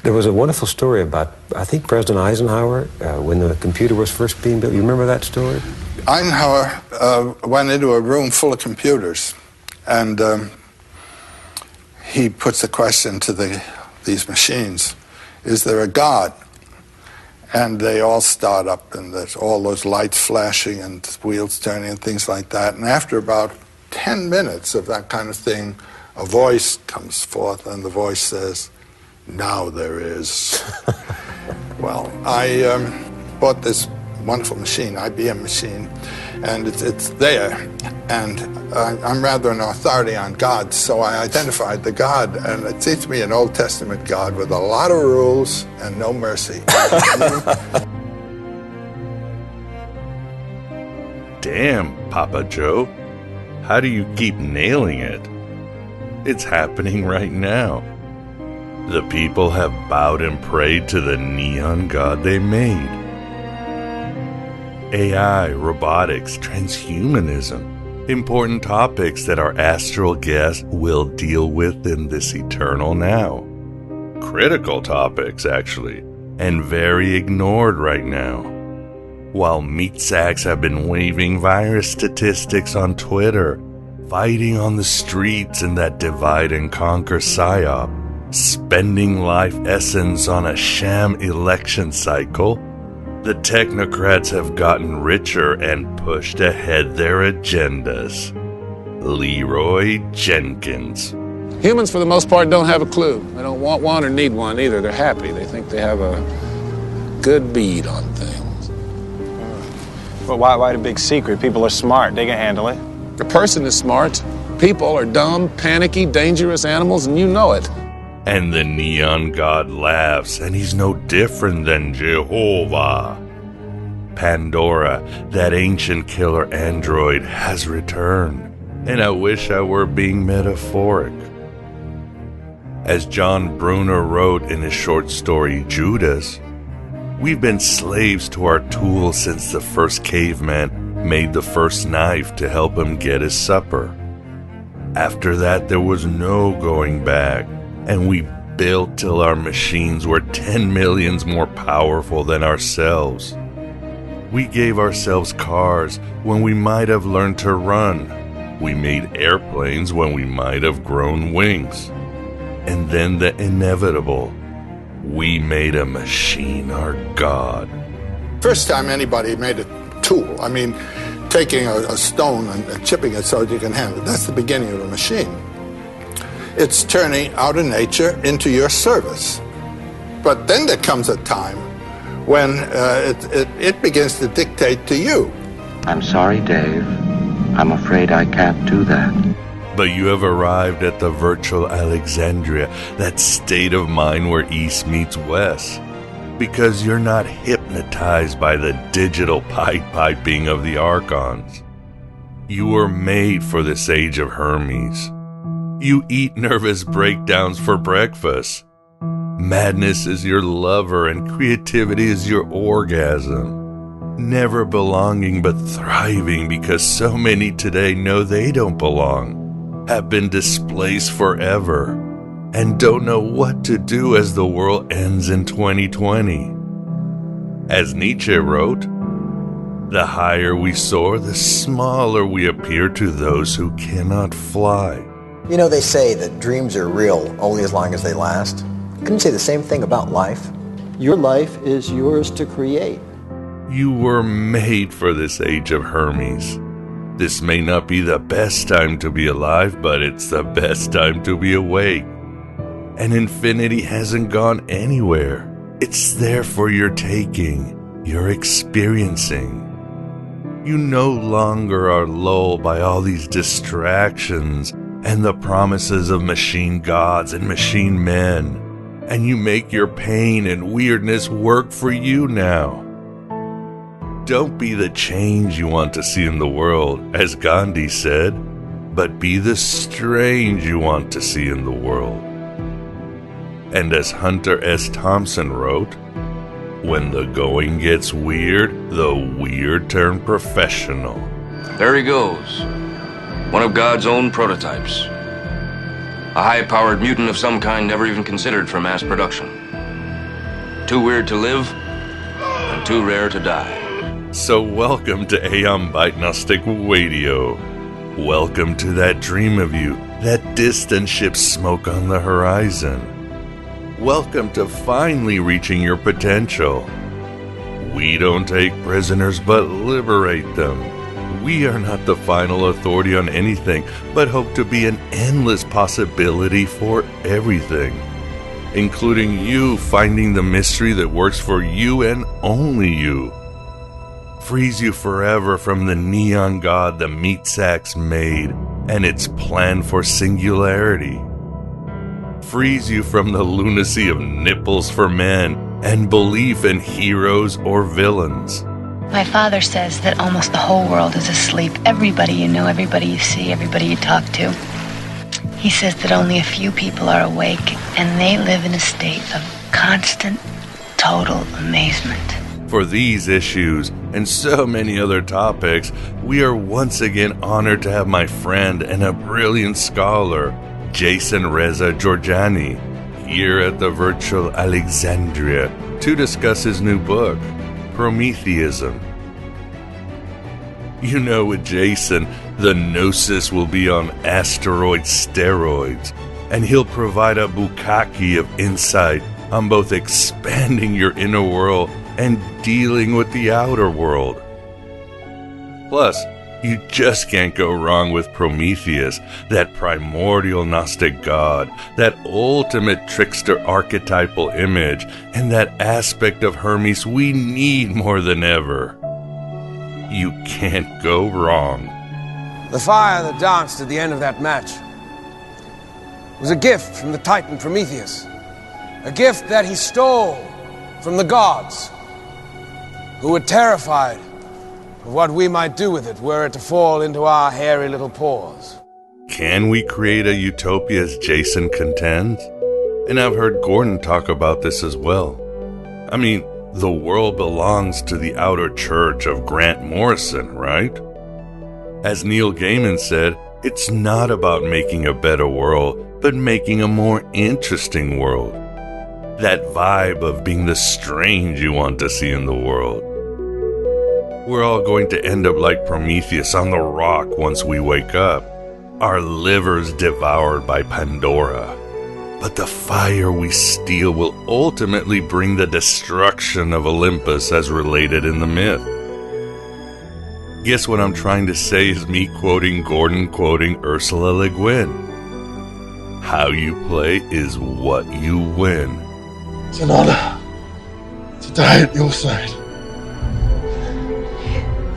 There was a wonderful story about, I think, President Eisenhower, when the computer was first being built. You remember that story? Eisenhower went into a room full of computers, and he puts a question to these machines: is there a God? And they all start up, and there's all those lights flashing and wheels turning and things like that. And after about 10 minutes of that kind of thing, a voice comes forth, and the voice says, "Now there is." Well, I bought this wonderful machine, IBM machine, and it's there. And I'm rather an authority on God, so I identified the God, and it seems to me an Old Testament God with a lot of rules and no mercy. Damn, Papa Joe. How do you keep nailing it? It's happening right now. The people have bowed and prayed to the neon god they made. AI, robotics, transhumanism. Important topics that our astral guest will deal with in this eternal now. Critical topics, actually, and very ignored right now. While meat sacks have been waving virus statistics on Twitter, fighting on the streets in that divide and conquer psyop, spending life essence on a sham election cycle, the Technocrats have gotten richer and pushed ahead their agendas. Leroy Jenkins. Humans, for the most part, don't have a clue. They don't want one or need one either. They're happy. They think they have a good bead on things. Well, why the big secret? People are smart. They can handle it. The person is smart. People are dumb, panicky, dangerous animals, and you know it. And the neon god laughs, and he's no different than Jehovah. Pandora, that ancient killer android, has returned, and I wish I were being metaphoric. As John Brunner wrote in his short story Judas, we've been slaves to our tools since the first caveman made the first knife to help him get his supper. After that, there was no going back, and we built till our machines were 10 millions more powerful than ourselves. We gave ourselves cars when we might have learned to run. We made airplanes when we might have grown wings. And then the inevitable. We made a machine our god. First time anybody made a tool, I mean, taking a stone and chipping it so that you can handle it, that's the beginning of a machine. It's turning out of nature into your service. But then there comes a time when it begins to dictate to you. I'm sorry, Dave. I'm afraid I can't do that. But you have arrived at the virtual Alexandria, that state of mind where East meets West. Because you're not hypnotized by the digital piping of the archons. You were made for this age of Hermes. You eat nervous breakdowns for breakfast. Madness is your lover and creativity is your orgasm. Never belonging but thriving because so many today know they don't belong, have been displaced forever, and don't know what to do as the world ends in 2020. As Nietzsche wrote, the higher we soar, the smaller we appear to those who cannot fly. You know, they say that dreams are real only as long as they last. Couldn't you say the same thing about life? Your life is yours to create. You were made for this age of Hermes. This may not be the best time to be alive, but it's the best time to be awake. And infinity hasn't gone anywhere. It's there for your taking, your experiencing. You no longer are lulled by all these distractions and the promises of machine gods and machine men. And you make your pain and weirdness work for you now. Don't be the change you want to see in the world, as Gandhi said, but be the strange you want to see in the world. And as Hunter S. Thompson wrote, when the going gets weird, the weird turn professional. There he goes. One of God's own prototypes. A high-powered mutant of some kind never even considered for mass production. too weird to live and too rare to die. So welcome to Aeon Bite Gnostic Radio. Welcome to that dream of you, that distant ship smoke on the horizon. Welcome to finally reaching your potential. We don't take prisoners but liberate them. We are not the final authority on anything, but hope to be an endless possibility for everything, including you finding the mystery that works for you and only you. Frees you forever from the neon god the meat sacks made and its plan for singularity. Frees you from the lunacy of nipples for men and belief in heroes or villains. My father says that almost the whole world is asleep. Everybody you know, everybody you see, everybody you talk to. He says that only a few people are awake, and they live in a state of constant, total amazement. For these issues and so many other topics, we are once again honored to have my friend and a brilliant scholar, Jason Reza Jorjani, here at the virtual Alexandria to discuss his new book, Prometheism. You know, with Jason, the Gnosis will be on asteroid steroids, and he'll provide a bukkake of insight on both expanding your inner world and dealing with the outer world. Plus, you just can't go wrong with Prometheus, that primordial Gnostic god, that ultimate trickster archetypal image, and that aspect of Hermes we need more than ever. You can't go wrong. The fire that danced at the end of that match was a gift from the Titan Prometheus, a gift that he stole from the gods, who were terrified of what we might do with it were it to fall into our hairy little paws. Can we create a utopia as Jason contends? And I've heard Gordon talk about this as well. I mean, the world belongs to the outer church of Grant Morrison, right? As Neil Gaiman said, it's not about making a better world, but making a more interesting world. That vibe of being the strange you want to see in the world. We're all going to end up like Prometheus on the rock once we wake up, our livers devoured by Pandora. But the fire we steal will ultimately bring the destruction of Olympus as related in the myth. Guess what I'm trying to say is me quoting Gordon quoting Ursula Le Guin. How you play is what you win. It's an honor to die at your side.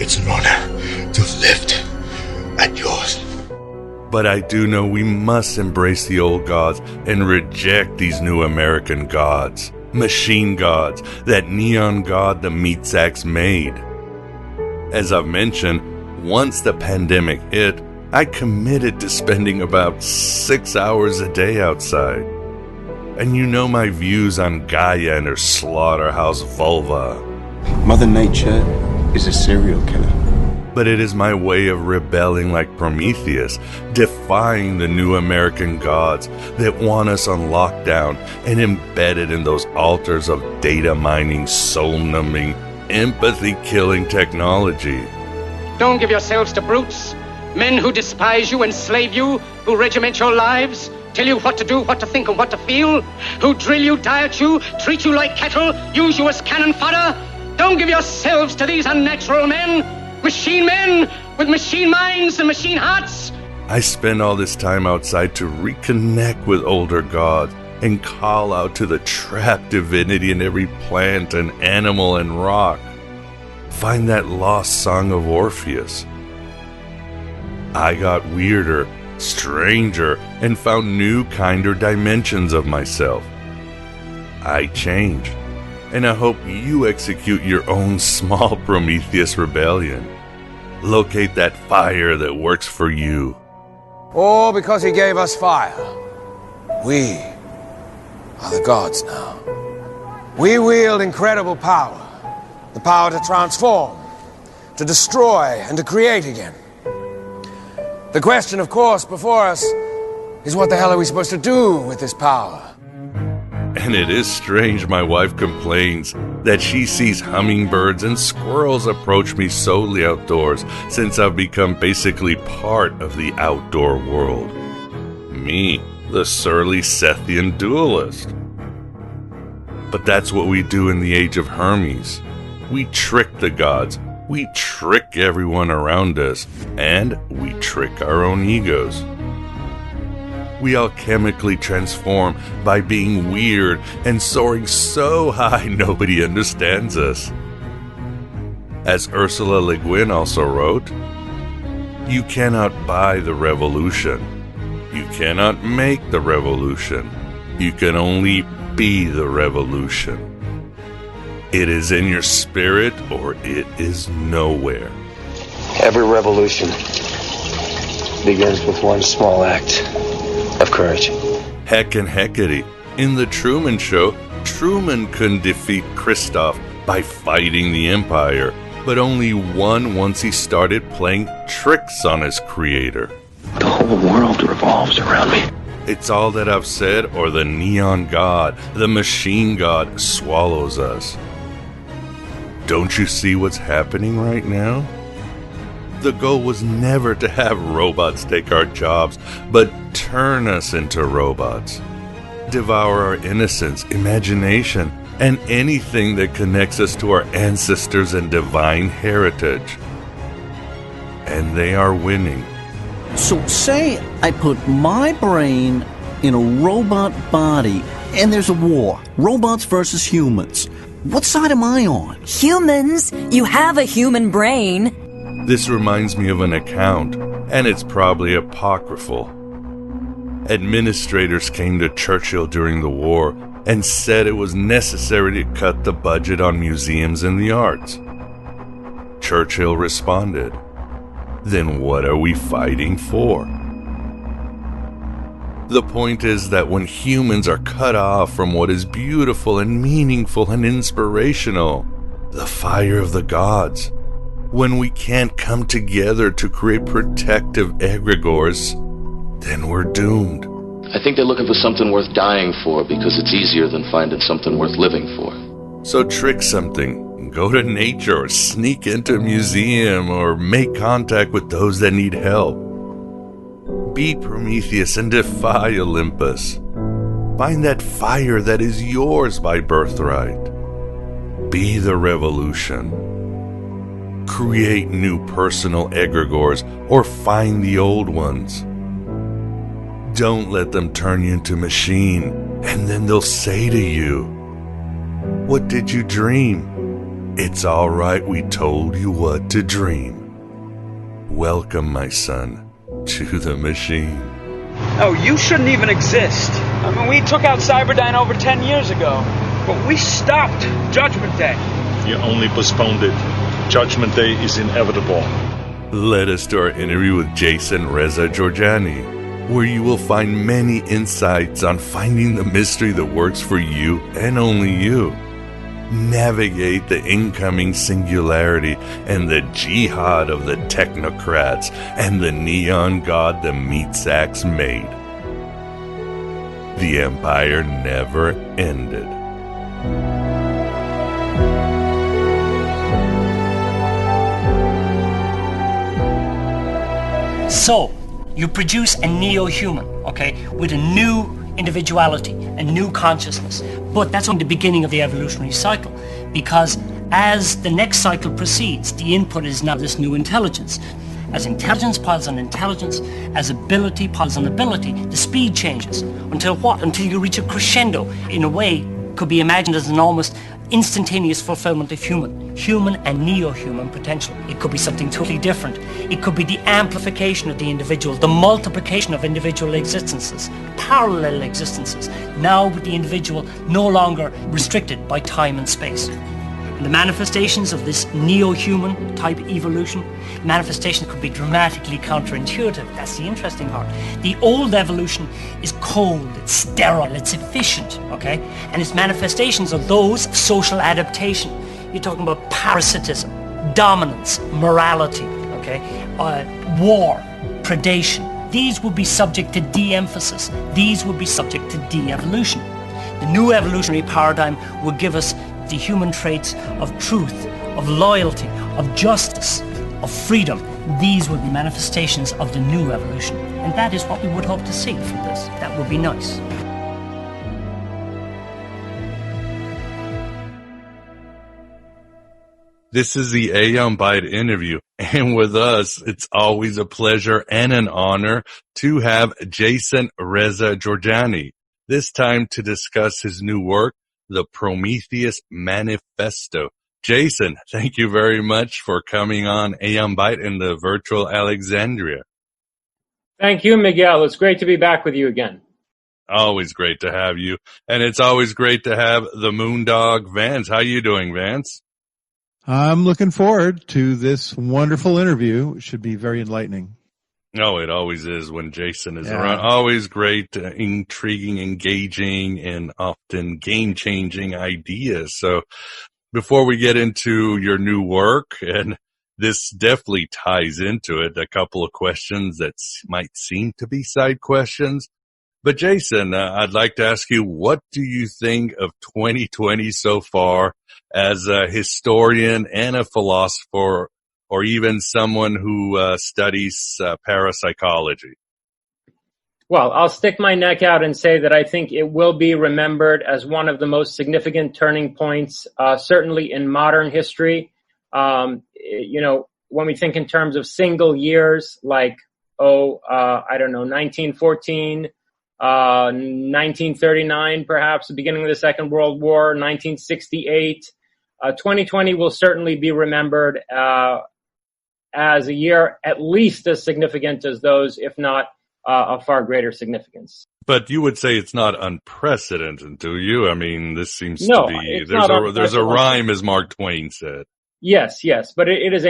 It's an honor to have lived at yours. But I do know we must embrace the old gods and reject these new American gods, machine gods, that neon god the meat sacks made. As I've mentioned, once the pandemic hit, I committed to spending about 6 hours a day outside. And you know my views on Gaia and her slaughterhouse vulva. Mother Nature is a serial killer. But it is my way of rebelling like Prometheus, defying the new American gods that want us on lockdown and embedded in those altars of data mining, soul-numbing, empathy-killing technology. Don't give yourselves to brutes, men who despise you, enslave you, who regiment your lives, tell you what to do, what to think, and what to feel, who drill you, diet you, treat you like cattle, use you as cannon fodder. Don't give yourselves to these unnatural men with machine minds and machine hearts. I spend all this time outside to reconnect with older gods and call out to the trapped divinity in every plant and animal and rock. Find that lost song of Orpheus. I got weirder, stranger, and found new, kinder dimensions of myself. I changed. And I hope you execute your own small Prometheus rebellion. Locate that fire that works for you. All because he gave us fire. We are the gods now. We wield incredible power. The power to transform, to destroy, and to create again. The question, of course, before us is what the hell are we supposed to do with this power? And it is strange my wife complains that she sees hummingbirds and squirrels approach me solely outdoors since I've become basically part of the outdoor world. Me, the surly Sethian dualist. But that's what we do in the age of Hermes. We trick the gods, we trick everyone around us, and we trick our own egos. We alchemically transform by being weird and soaring so high nobody understands us. As Ursula Le Guin also wrote, you cannot buy the revolution. You cannot make the revolution. You can only be the revolution. It is in your spirit or it is nowhere. Every revolution begins with one small act of courage. Heck and heckety. In the Truman Show, Truman couldn't defeat Christoph by fighting the Empire, but only won once he started playing tricks on his creator. The whole world revolves around me. It's all that I've said, or the neon god, the machine god, swallows us. Don't you see what's happening right now? The goal was never to have robots take our jobs, but turn us into robots. Devour our innocence, imagination, and anything that connects us to our ancestors and divine heritage. And they are winning. So say I put my brain in a robot body and there's a war. Robots versus humans. What side am I on? Humans? You have a human brain. This reminds me of an account, and it's probably apocryphal. Administrators came to Churchill during the war and said it was necessary to cut the budget on museums and the arts. Churchill responded, "Then what are we fighting for?" The point is that when humans are cut off from what is beautiful and meaningful and inspirational, the fire of the gods, when we can't come together to create protective egregores, then we're doomed. I think they're looking for something worth dying for because it's easier than finding something worth living for. So trick something, go to nature or sneak into a museum or make contact with those that need help. Be Prometheus and defy Olympus. Find that fire that is yours by birthright. Be the revolution. Create new personal egregores or find the old ones. Don't let them turn you into a machine and then they'll say to you, "What did you dream?" It's all right, we told you what to dream. Welcome, my son, to the machine. Oh, you shouldn't even exist. I mean, we took out Cyberdyne over 10 years ago, but we stopped Judgment Day. You only postponed it. Judgment Day is inevitable. Let us to our interview with Jason Reza Jorjani, where you will find many insights on finding the mystery that works for you and only you. Navigate the incoming singularity and the jihad of the technocrats and the neon god the meat sacks made. The empire never ended. So, you produce a neo-human, okay, with a new individuality, a new consciousness. But that's only the beginning of the evolutionary cycle, because as the next cycle proceeds, the input is now this new intelligence. As intelligence piles on intelligence, as ability piles on ability, the speed changes. Until what? Until you reach a crescendo. In a way, could be imagined as an almost instantaneous fulfillment of human and neo-human potential. It could be something totally different. It could be the amplification of the individual, the multiplication of individual existences, parallel existences, now with the individual no longer restricted by time and space. And the manifestations of this neo-human type evolution, manifestations could be dramatically counterintuitive. That's the interesting part. The old evolution is cold, it's sterile, it's efficient, okay? And its manifestations are those of social adaptation. You're talking about parasitism, dominance, morality, okay? War, predation. These would be subject to de-emphasis. These would be subject to de-evolution. The new evolutionary paradigm will give us the human traits of truth, of loyalty, of justice, of freedom. These will be manifestations of the new evolution. And that is what we would hope to see from this. That would be nice. This is the Aeon Byte interview, and with us, it's always a pleasure and an honor to have Jason Reza Jorjani, this time to discuss his new work, the Prometheus Manifesto. Jason, thank you very much for coming on Aeon Byte in the virtual Alexandria. Thank you, Miguel. It's great to be back with you again. Always great to have you, and it's always great to have the Moondog Vance. How you doing, Vance? I'm looking forward to this wonderful interview. It should be very enlightening. Oh, it always is when Jason is around. Always great, intriguing, engaging, and often game-changing ideas. So before we get into your new work, and this definitely ties into it, a couple of questions that might seem to be side questions. But Jason, I'd like to ask you, what do you think of 2020 so far as a historian and a philosopher, or even someone who studies parapsychology? Well, I'll stick my neck out and say that I think it will be remembered as one of the most significant turning points, certainly in modern history. When we think in terms of single years, like, 1914, 1939, perhaps the beginning of the Second World War, 1968. 2020 will certainly be remembered as a year at least as significant as those, if not of far greater significance. But you would say it's not unprecedented, do you? I mean, this seems to be, there's a rhyme, as Mark Twain said. Yes, but it is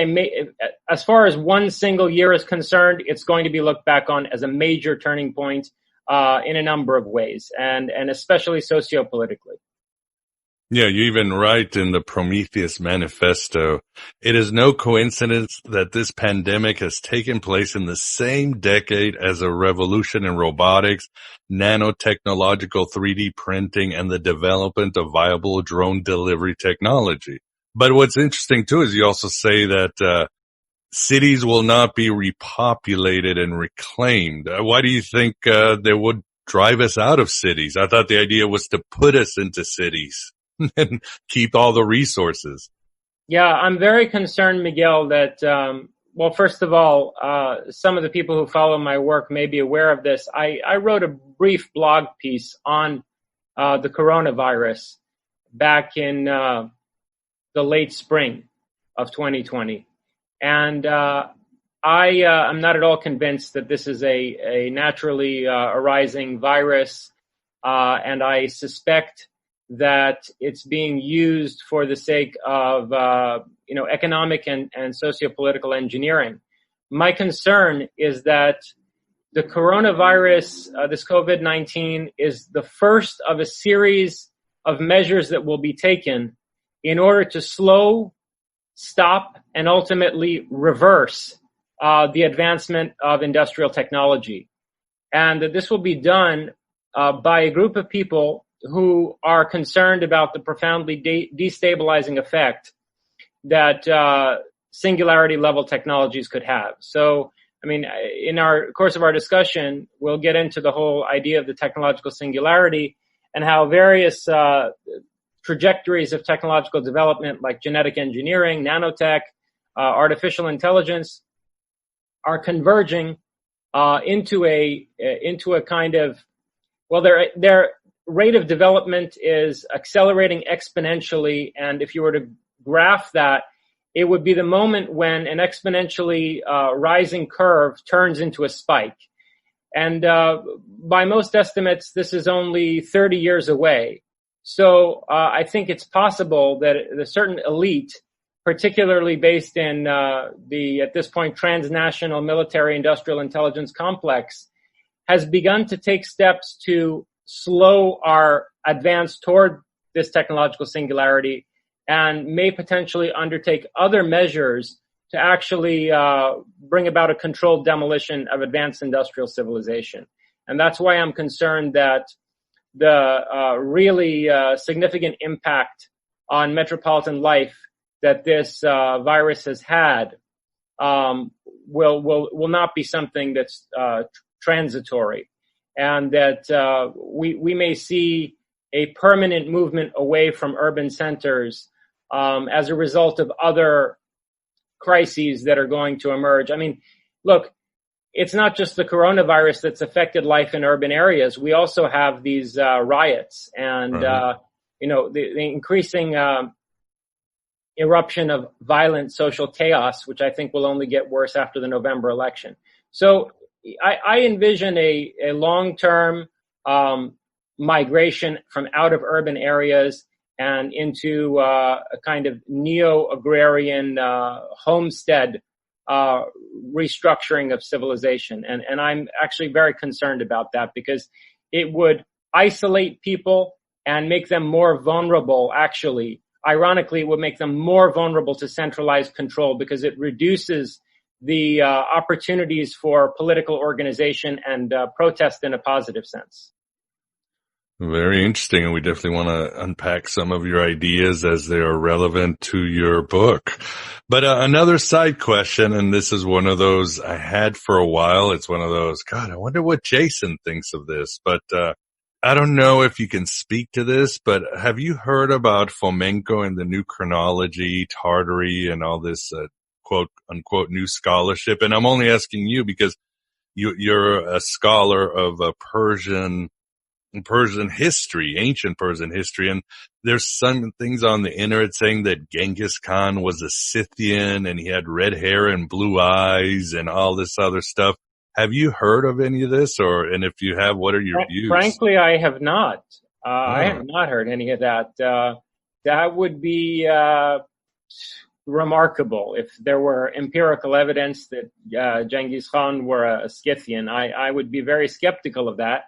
as far as one single year is concerned, it's going to be looked back on as a major turning point in a number of ways, and especially sociopolitically. Yeah, you even write in the Prometheus Manifesto, it is no coincidence that this pandemic has taken place in the same decade as a revolution in robotics, nanotechnological 3D printing, and the development of viable drone delivery technology. But what's interesting too is you also say that cities will not be repopulated and reclaimed. Why do you think they would drive us out of cities? I thought the idea was to put us into cities and keep all the resources. Yeah, I'm very concerned, Miguel, that, first of all, some of the people who follow my work may be aware of this. I wrote a brief blog piece on the coronavirus back in the late spring of 2020. And I'm not at all convinced that this is a naturally arising virus, and I suspect that it's being used for the sake of economic and sociopolitical engineering. My concern is that the coronavirus, this COVID-19, is the first of a series of measures that will be taken in order to slow, stop, and ultimately reverse the advancement of industrial technology. And that this will be done by a group of people who are concerned about the profoundly destabilizing effect that singularity level technologies could have. So, I mean, in our course of our discussion, we'll get into the whole idea of the technological singularity and how various trajectories of technological development, like genetic engineering, nanotech, artificial intelligence, are converging into a kind of, their rate of development is accelerating exponentially, and if you were to graph that, it would be the moment when an exponentially rising curve turns into a spike. And by most estimates, this is only 30 years away. So I think it's possible that a certain elite, particularly based in at this point, transnational military industrial intelligence complex, has begun to take steps to slow our advance toward this technological singularity, and may potentially undertake other measures to actually bring about a controlled demolition of advanced industrial civilization. And that's why I'm concerned that the really significant impact on metropolitan life that this virus has had will not be something that's transitory, and that we may see a permanent movement away from urban centers as a result of other crises that are going to emerge. I mean, look, it's not just the coronavirus that's affected life in urban areas. We also have these riots and, the increasing eruption of violent social chaos, which I think will only get worse after the November election. So I envision a long-term migration from out of urban areas and into a kind of neo-agrarian homestead restructuring of civilization. And I'm actually very concerned about that, because it would isolate people and make them more vulnerable. Actually, ironically, it would make them more vulnerable to centralized control, because it reduces the opportunities for political organization and protest in a positive sense. Very interesting, and we definitely want to unpack some of your ideas as they are relevant to your book. But another side question, and this is one of those I had for a while. It's one of those, God, I wonder what Jason thinks of this. But I don't know if you can speak to this, but have you heard about Fomenko and the new chronology, Tartary, and all this quote unquote new scholarship? And I'm only asking you because you're a scholar of Persian history, ancient Persian history, and there's some things on the internet saying that Genghis Khan was a Scythian and he had red hair and blue eyes and all this other stuff. Have you heard of any of this, and if you have, what are your views? Frankly, I have not. I have not heard any of that. That would be remarkable if there were empirical evidence that Genghis Khan were a Scythian. I would be very skeptical of that.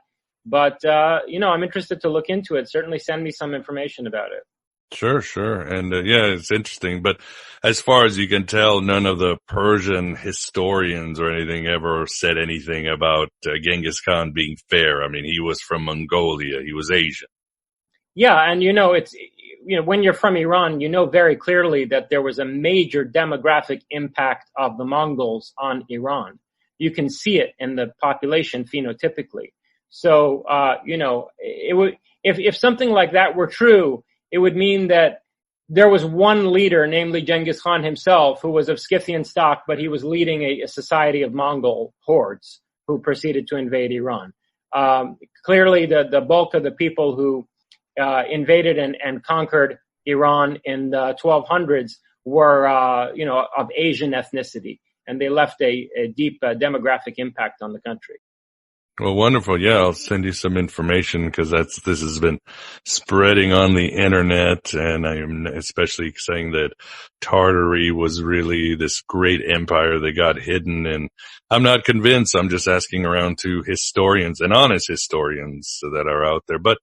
But, I'm interested to look into it. Certainly send me some information about it. Sure. And, it's interesting. But as far as you can tell, none of the Persian historians or anything ever said anything about Genghis Khan being fair. I mean, he was from Mongolia. He was Asian. Yeah. And, it's, when you're from Iran, you know very clearly that there was a major demographic impact of the Mongols on Iran. You can see it in the population phenotypically. So, it would, if something like that were true, it would mean that there was one leader, namely Genghis Khan himself, who was of Scythian stock, but he was leading a society of Mongol hordes who proceeded to invade Iran. Clearly, the bulk of the people who invaded and conquered Iran in the 1200s were, of Asian ethnicity, and they left a deep demographic impact on the country. Well, wonderful. Yeah, I'll send you some information because this has been spreading on the internet, and I'm especially saying that Tartary was really this great empire that got hidden, and I'm not convinced. I'm just asking around to historians and honest historians that are out there, but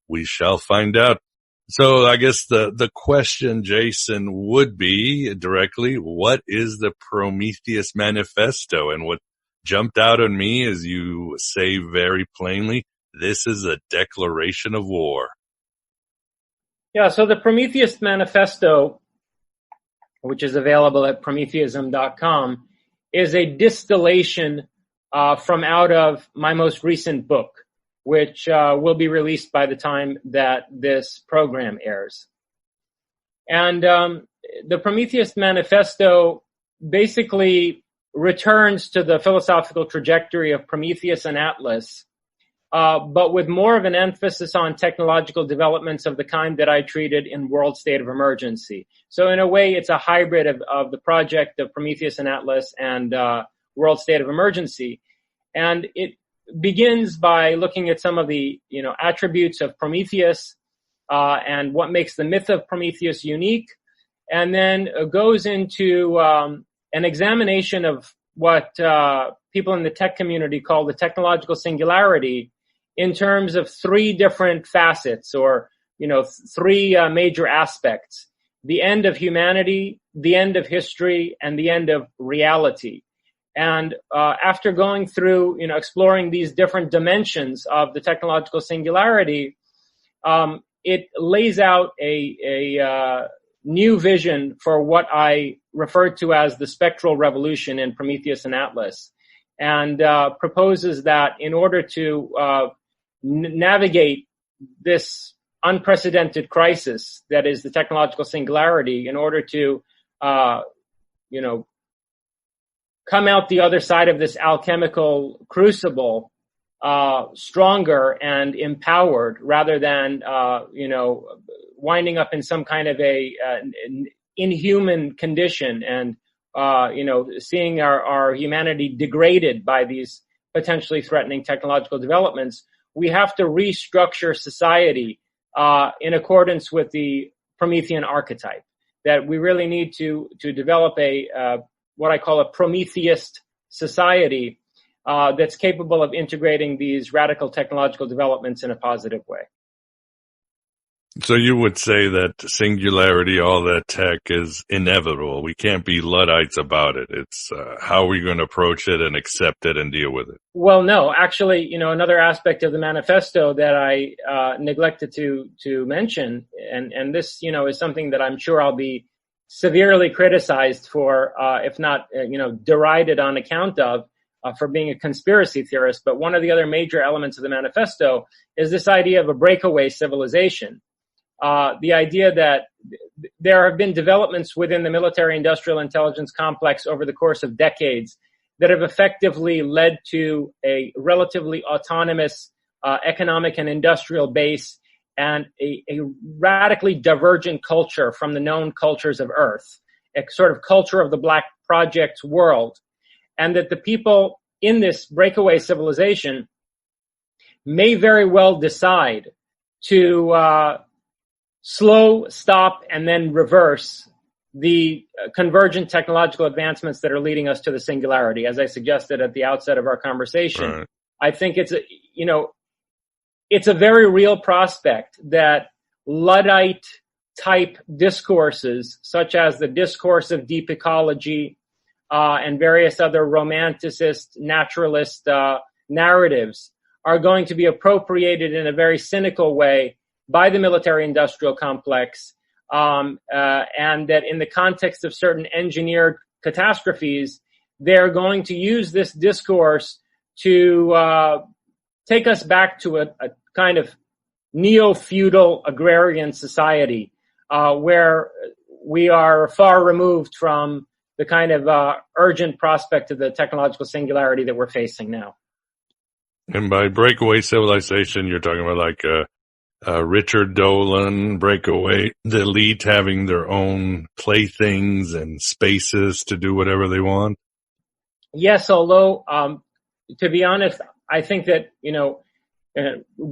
we shall find out. So I guess the question, Jason, would be directly, what is the Prometheus Manifesto? And what jumped out on me is you say very plainly, this is a declaration of war. Yeah, so the Prometheus Manifesto, which is available at Prometheism.com, is a distillation from out of my most recent book, which will be released by the time that this program airs. And the Prometheus Manifesto basically returns to the philosophical trajectory of Prometheus and Atlas, but with more of an emphasis on technological developments of the kind that I treated in World State of Emergency. So in a way, it's a hybrid of the project of Prometheus and Atlas and World State of Emergency. And it begins by looking at some of the, attributes of Prometheus and what makes the myth of Prometheus unique, and then goes into an examination of what people in the tech community call the technological singularity in terms of three different facets, or, three major aspects: the end of humanity, the end of history, and the end of reality. And after going through, exploring these different dimensions of the technological singularity, it lays out a new vision for what I referred to as the spectral revolution in Prometheus and Atlas, and proposes that in order to navigate this unprecedented crisis that is the technological singularity, in order to, come out the other side of this alchemical crucible stronger and empowered, rather than winding up in some kind of an inhuman condition and seeing our humanity degraded by these potentially threatening technological developments. We have to restructure society in accordance with the Promethean archetype. That we really need to develop what I call a Prometheus society that's capable of integrating these radical technological developments in a positive way. So you would say that singularity, all that tech, is inevitable. We can't be Luddites about it. It's how are we going to approach it and accept it and deal with it? Well, no. Actually, another aspect of the manifesto that I neglected to mention, and this, is something that I'm sure I'll be severely criticized for, if not, derided on account of, for being a conspiracy theorist. But one of the other major elements of the manifesto is this idea of a breakaway civilization. The idea that there have been developments within the military-industrial intelligence complex over the course of decades that have effectively led to a relatively autonomous economic and industrial base and a radically divergent culture from the known cultures of Earth, a sort of culture of the Black Project world, and that the people in this breakaway civilization may very well decide to slow, stop, and then reverse the convergent technological advancements that are leading us to the singularity. As I suggested at the outset of our conversation, right. I think it's a very real prospect that Luddite type discourses, such as the discourse of deep ecology and various other romanticist, naturalist narratives, are going to be appropriated in a very cynical way by the military-industrial complex, and that in the context of certain engineered catastrophes, they're going to use this discourse to take us back to a kind of neo-feudal agrarian society, where we are far removed from the kind of urgent prospect of the technological singularity that we're facing now. And by breakaway civilization, you're talking about like Richard Dolan, breakaway, the elite having their own playthings and spaces to do whatever they want? Yes, although, to be honest, I think that,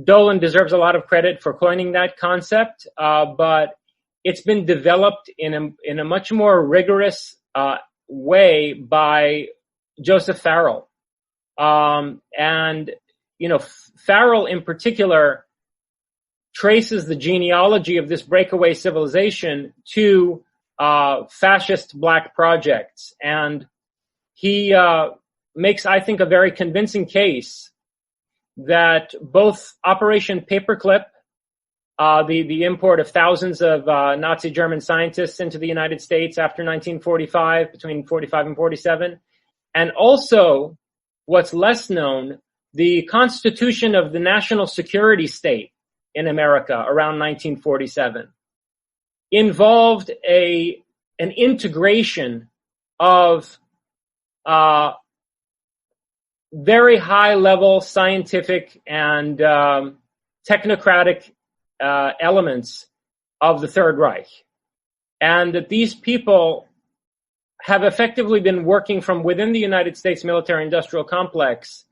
Dolan deserves a lot of credit for coining that concept, but it's been developed in a much more rigorous way by Joseph Farrell. And, Farrell in particular traces the genealogy of this breakaway civilization to fascist Black projects. And he makes, I think, a very convincing case that both Operation Paperclip, the import of thousands of Nazi German scientists into the United States after 1945, between 45 and 47, and also, what's less known, the constitution of the national security state in America around 1947 involved an integration of very high-level scientific and technocratic elements of the Third Reich, and that these people have effectively been working from within the United States military-industrial complex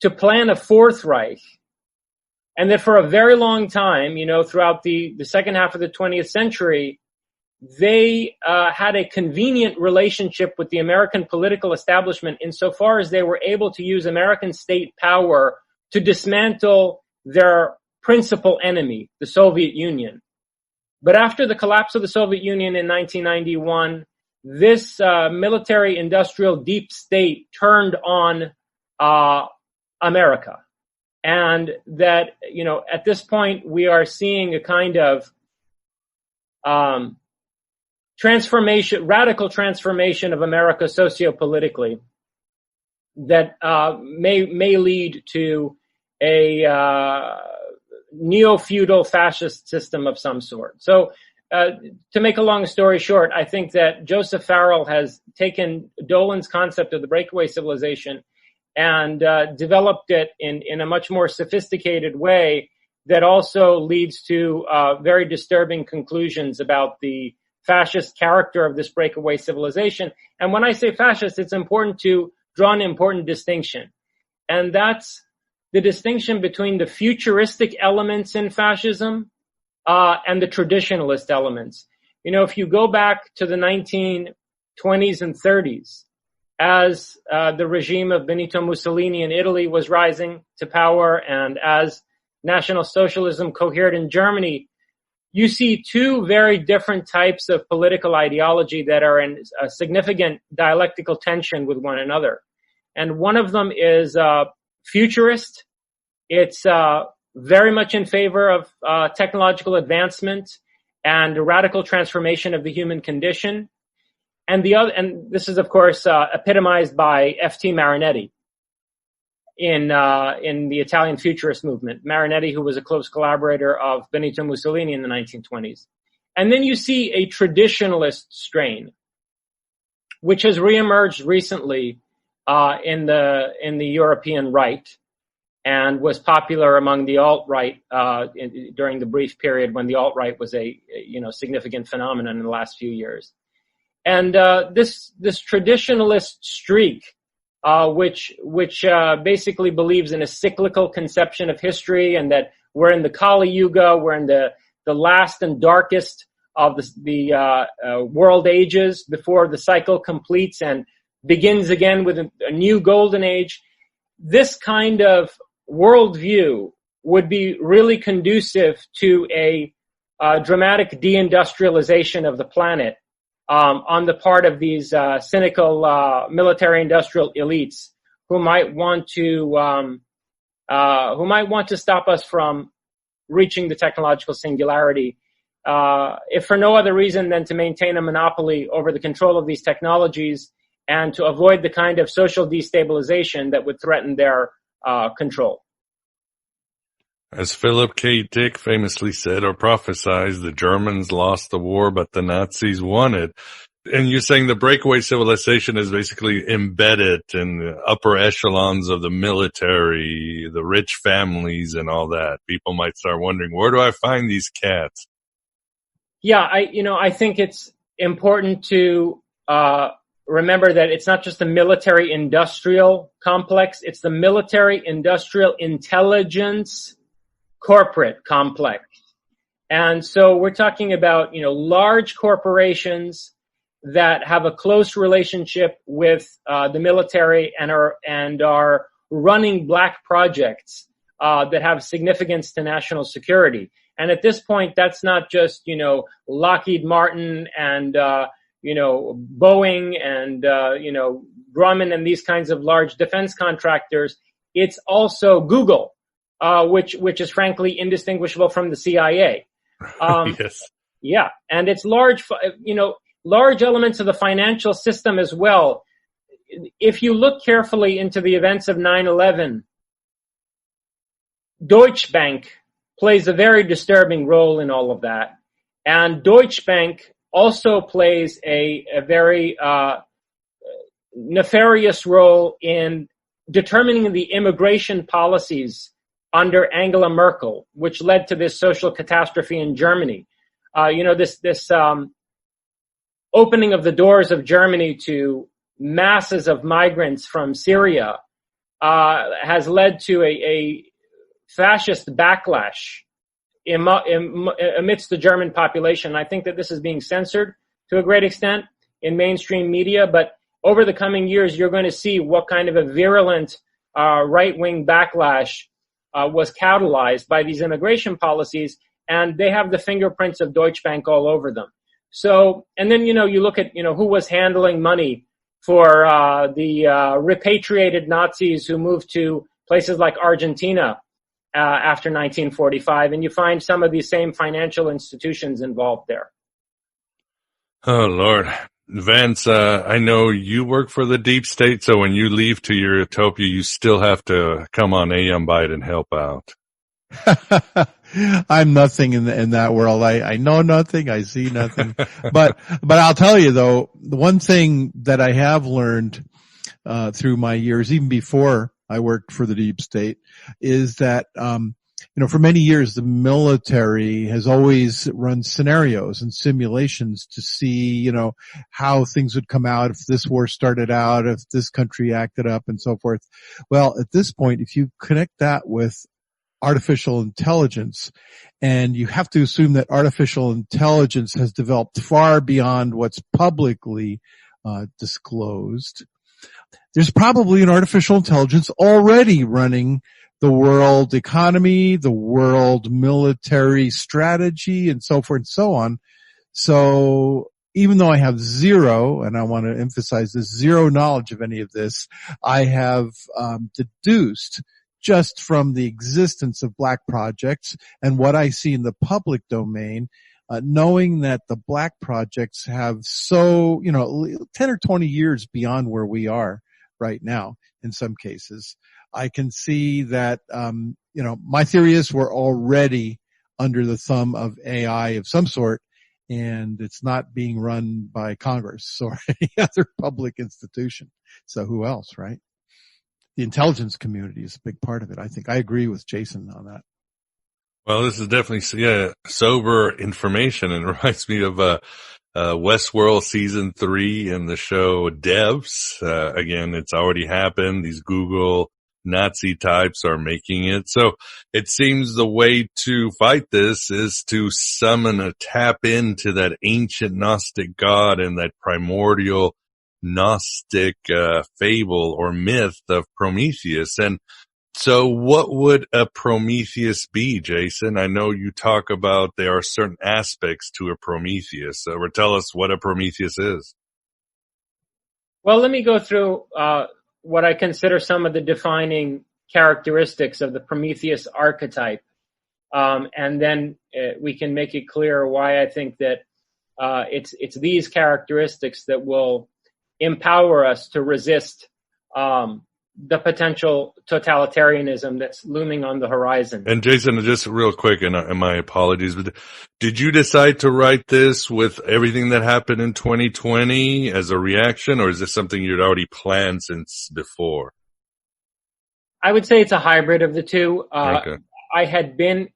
to plan a Fourth Reich, and that for a very long time, throughout the second half of the 20th century, they had a convenient relationship with the American political establishment insofar as they were able to use American state power to dismantle their principal enemy, the Soviet Union. But after the collapse of the Soviet Union in 1991 this military-industrial deep state turned on America. And that, at this point, we are seeing a kind of radical transformation of America sociopolitically that may lead to a neo-feudal fascist system of some sort. So, to make a long story short, I think that Joseph Farrell has taken Dolan's concept of the breakaway civilization and developed it in a much more sophisticated way that also leads to very disturbing conclusions about the fascist character of this breakaway civilization. And when I say fascist, it's important to draw an important distinction. And that's the distinction between the futuristic elements in fascism and the traditionalist elements. If you go back to the 1920s and 30s, as the regime of Benito Mussolini in Italy was rising to power and as National Socialism cohered in Germany, you see two very different types of political ideology that are in a significant dialectical tension with one another. And one of them is futurist. It's very much in favor of technological advancement and radical transformation of the human condition. And this is, of course, epitomized by F.T. Marinetti in the Italian futurist movement. Marinetti, who was a close collaborator of Benito Mussolini in the 1920s. And then you see a traditionalist strain, which has reemerged recently in the European right, and was popular among the alt-right during the brief period when the alt-right was a significant phenomenon in the last few years. And this traditionalist streak, which basically believes in a cyclical conception of history, and that we're in the Kali Yuga, we're in the last and darkest of the world ages before the cycle completes and begins again with a new golden age. This kind of worldview would be really conducive to a dramatic deindustrialization of the planet on the part of these cynical military-industrial elites who might want to stop us from reaching the technological singularity, if for no other reason than to maintain a monopoly over the control of these technologies and to avoid the kind of social destabilization that would threaten their control. As Philip K. Dick famously said or prophesied, the Germans lost the war, but the Nazis won it. And you're saying the breakaway civilization is basically embedded in the upper echelons of the military, the rich families and all that. People might start wondering, where do I find these cats? Yeah, I think it's important to remember that it's not just the military-industrial complex, it's the military-industrial intelligence corporate complex. And so we're talking about, large corporations that have a close relationship with the military and are running black projects that have significance to national security. And at this point, that's not just, Lockheed Martin and Boeing and Grumman and these kinds of large defense contractors. It's also Google, which is frankly indistinguishable from the CIA. Yes. Yeah, and it's large elements of the financial system as well. If you look carefully into the events of 9/11, Deutsche Bank plays a very disturbing role in all of that. And Deutsche Bank also plays a very nefarious role in determining the immigration policies under Angela Merkel, which led to this social catastrophe in Germany. This opening of the doors of Germany to masses of migrants from Syria has led to a fascist backlash amidst the German population. I think that this is being censored to a great extent in mainstream media, but over the coming years, you're going to see what kind of a virulent right-wing backlash was catalyzed by these immigration policies, and they have the fingerprints of Deutsche Bank all over them. So, and then, you look at, who was handling money for the repatriated Nazis who moved to places like Argentina after 1945, and you find some of these same financial institutions involved there. Oh, Lord. Vance, I know you work for the deep state, so when you leave to your utopia, you still have to come on AM Byte and help out. I'm nothing in that world. I know nothing. I see nothing. But I'll tell you though, the one thing that I have learned, through my years, even before I worked for the deep state, is that, for many years, the military has always run scenarios and simulations to see, how things would come out if this war started out, if this country acted up and so forth. Well, at this point, if you connect that with artificial intelligence, and you have to assume that artificial intelligence has developed far beyond what's publicly disclosed, there's probably an artificial intelligence already running the world economy, the world military strategy, and so forth and so on. So even though I have zero, and I want to emphasize this, zero knowledge of any of this, I have deduced just from the existence of black projects and what I see in the public domain, knowing that the black projects have 10 or 20 years beyond where we are right now in some cases, I can see that, my theory is we're already under the thumb of AI of some sort, and it's not being run by Congress or any other public institution. So who else, right? The intelligence community is a big part of it. I think I agree with Jason on that. Well, this is definitely sober information, and it reminds me of Westworld season 3 and the show Devs. Again, it's already happened. These Google Nazi types are making it. So it seems the way to fight this is to summon or tap into that ancient Gnostic god and that primordial Gnostic fable or myth of Prometheus. And so what would a Prometheus be, Jason? I know you talk about there are certain aspects to a Prometheus. Or tell us what a Prometheus is. Well, let me go through what I consider some of the defining characteristics of the Prometheus archetype. And then we can make it clear why I think that it's these characteristics that will empower us to resist the potential totalitarianism that's looming on the horizon. And Jason, just real quick, and my apologies, but did you decide to write this with everything that happened in 2020 as a reaction, or is this something you'd already planned since before? I would say it's a hybrid of the two. Okay. I had been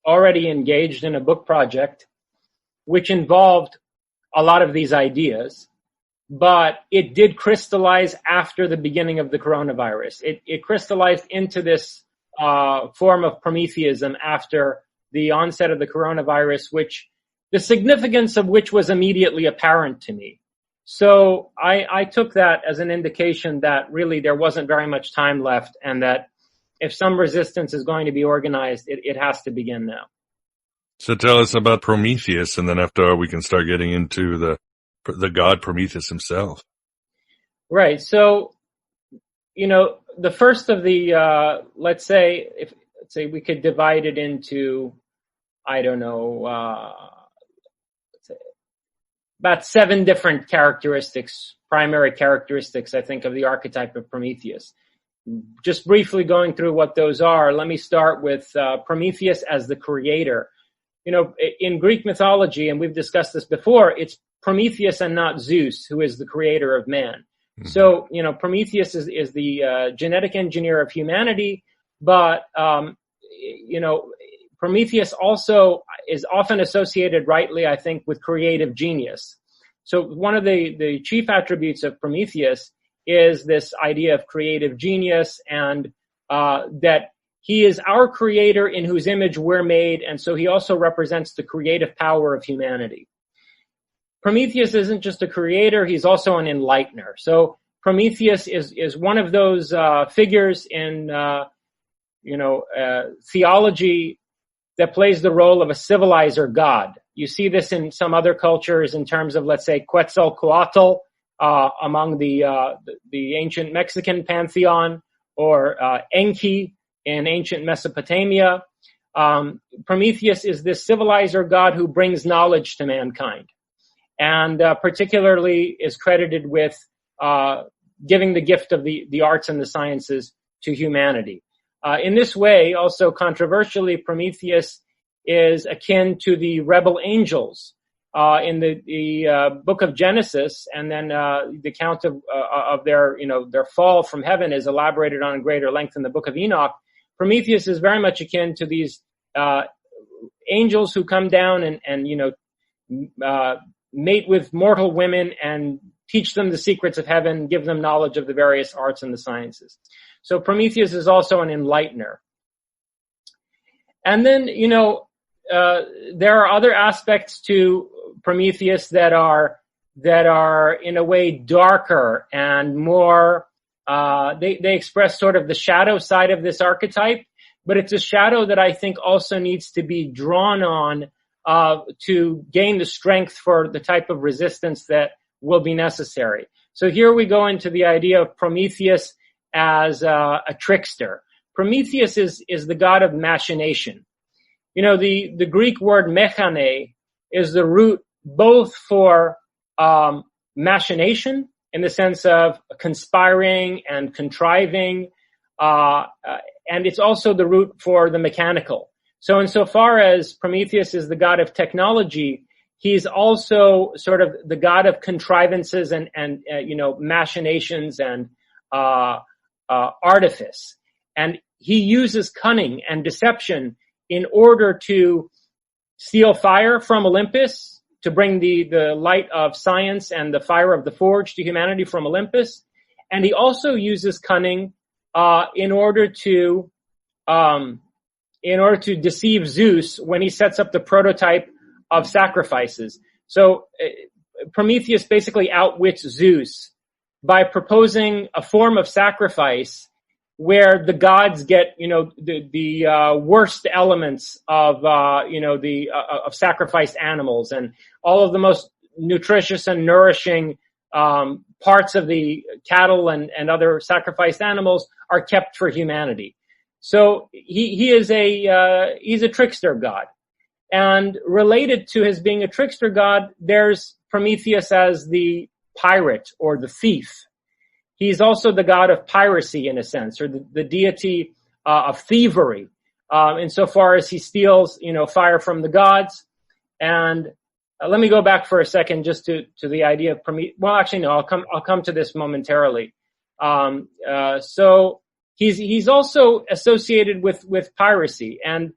already engaged in a book project which involved a lot of these ideas, but it did crystallize after the beginning of the coronavirus. It crystallized into this form of Prometheism after the onset of the coronavirus, which the significance of which was immediately apparent to me. So I took that as an indication that really there wasn't very much time left, and that if some resistance is going to be organized, it has to begin now. So tell us about Prometheus, and then after we can start getting into the god Prometheus himself. Right. So, the first of the, let's say we could divide it into, let's say about 7 different characteristics, primary characteristics, I think, of the archetype of Prometheus. Just briefly going through what those are, let me start with Prometheus as the creator. In Greek mythology, and we've discussed this before, it's Prometheus and not Zeus who is the creator of man. Mm-hmm. So, Prometheus is the genetic engineer of humanity, but, Prometheus also is often associated rightly, I think, with creative genius. So one of the chief attributes of Prometheus is this idea of creative genius, and that he is our creator in whose image we're made, and so he also represents the creative power of humanity. Prometheus isn't just a creator, he's also an enlightener. So Prometheus is one of those figures in theology that plays the role of a civilizer god. You see this in some other cultures in terms of, let's say, Quetzalcoatl among the ancient Mexican pantheon, or Enki in ancient Mesopotamia. Prometheus is this civilizer god who brings knowledge to mankind, and particularly is credited with giving the gift of the arts and the sciences to humanity. In this way, also controversially, Prometheus is akin to the rebel angels in the book of Genesis, and then the account of their fall from heaven is elaborated on in greater length in the book of Enoch. Prometheus is very much akin to these angels who come down and mate with mortal women and teach them the secrets of heaven, give them knowledge of the various arts and the sciences. So Prometheus is also an enlightener. And then, there are other aspects to Prometheus that are in a way darker and more, they express sort of the shadow side of this archetype, but it's a shadow that I think also needs to be drawn on to gain the strength for the type of resistance that will be necessary. So here we go into the idea of Prometheus as a trickster. Prometheus is the god of machination. The Greek word mechane is the root both for machination in the sense of conspiring and contriving, and it's also the root for the mechanical. So insofar as Prometheus is the god of technology, he's also sort of the god of contrivances and machinations and artifice. And he uses cunning and deception in order to steal fire from Olympus, to bring the light of science and the fire of the forge to humanity from Olympus. And he also uses cunning in order to deceive Zeus when he sets up the prototype of sacrifices. So Prometheus basically outwits Zeus by proposing a form of sacrifice where the gods get, the worst elements of, of sacrificed animals, and all of the most nutritious and nourishing parts of the cattle and other sacrificed animals are kept for humanity. So he's a trickster god. And related to his being a trickster god, there's Prometheus as the pirate or the thief. He's also the god of piracy, in a sense, or the deity of thievery, insofar as he steals, fire from the gods. And let me go back for a second just to the idea of Prometheus. Well, actually, no, I'll come to this momentarily. So he's also associated with piracy, and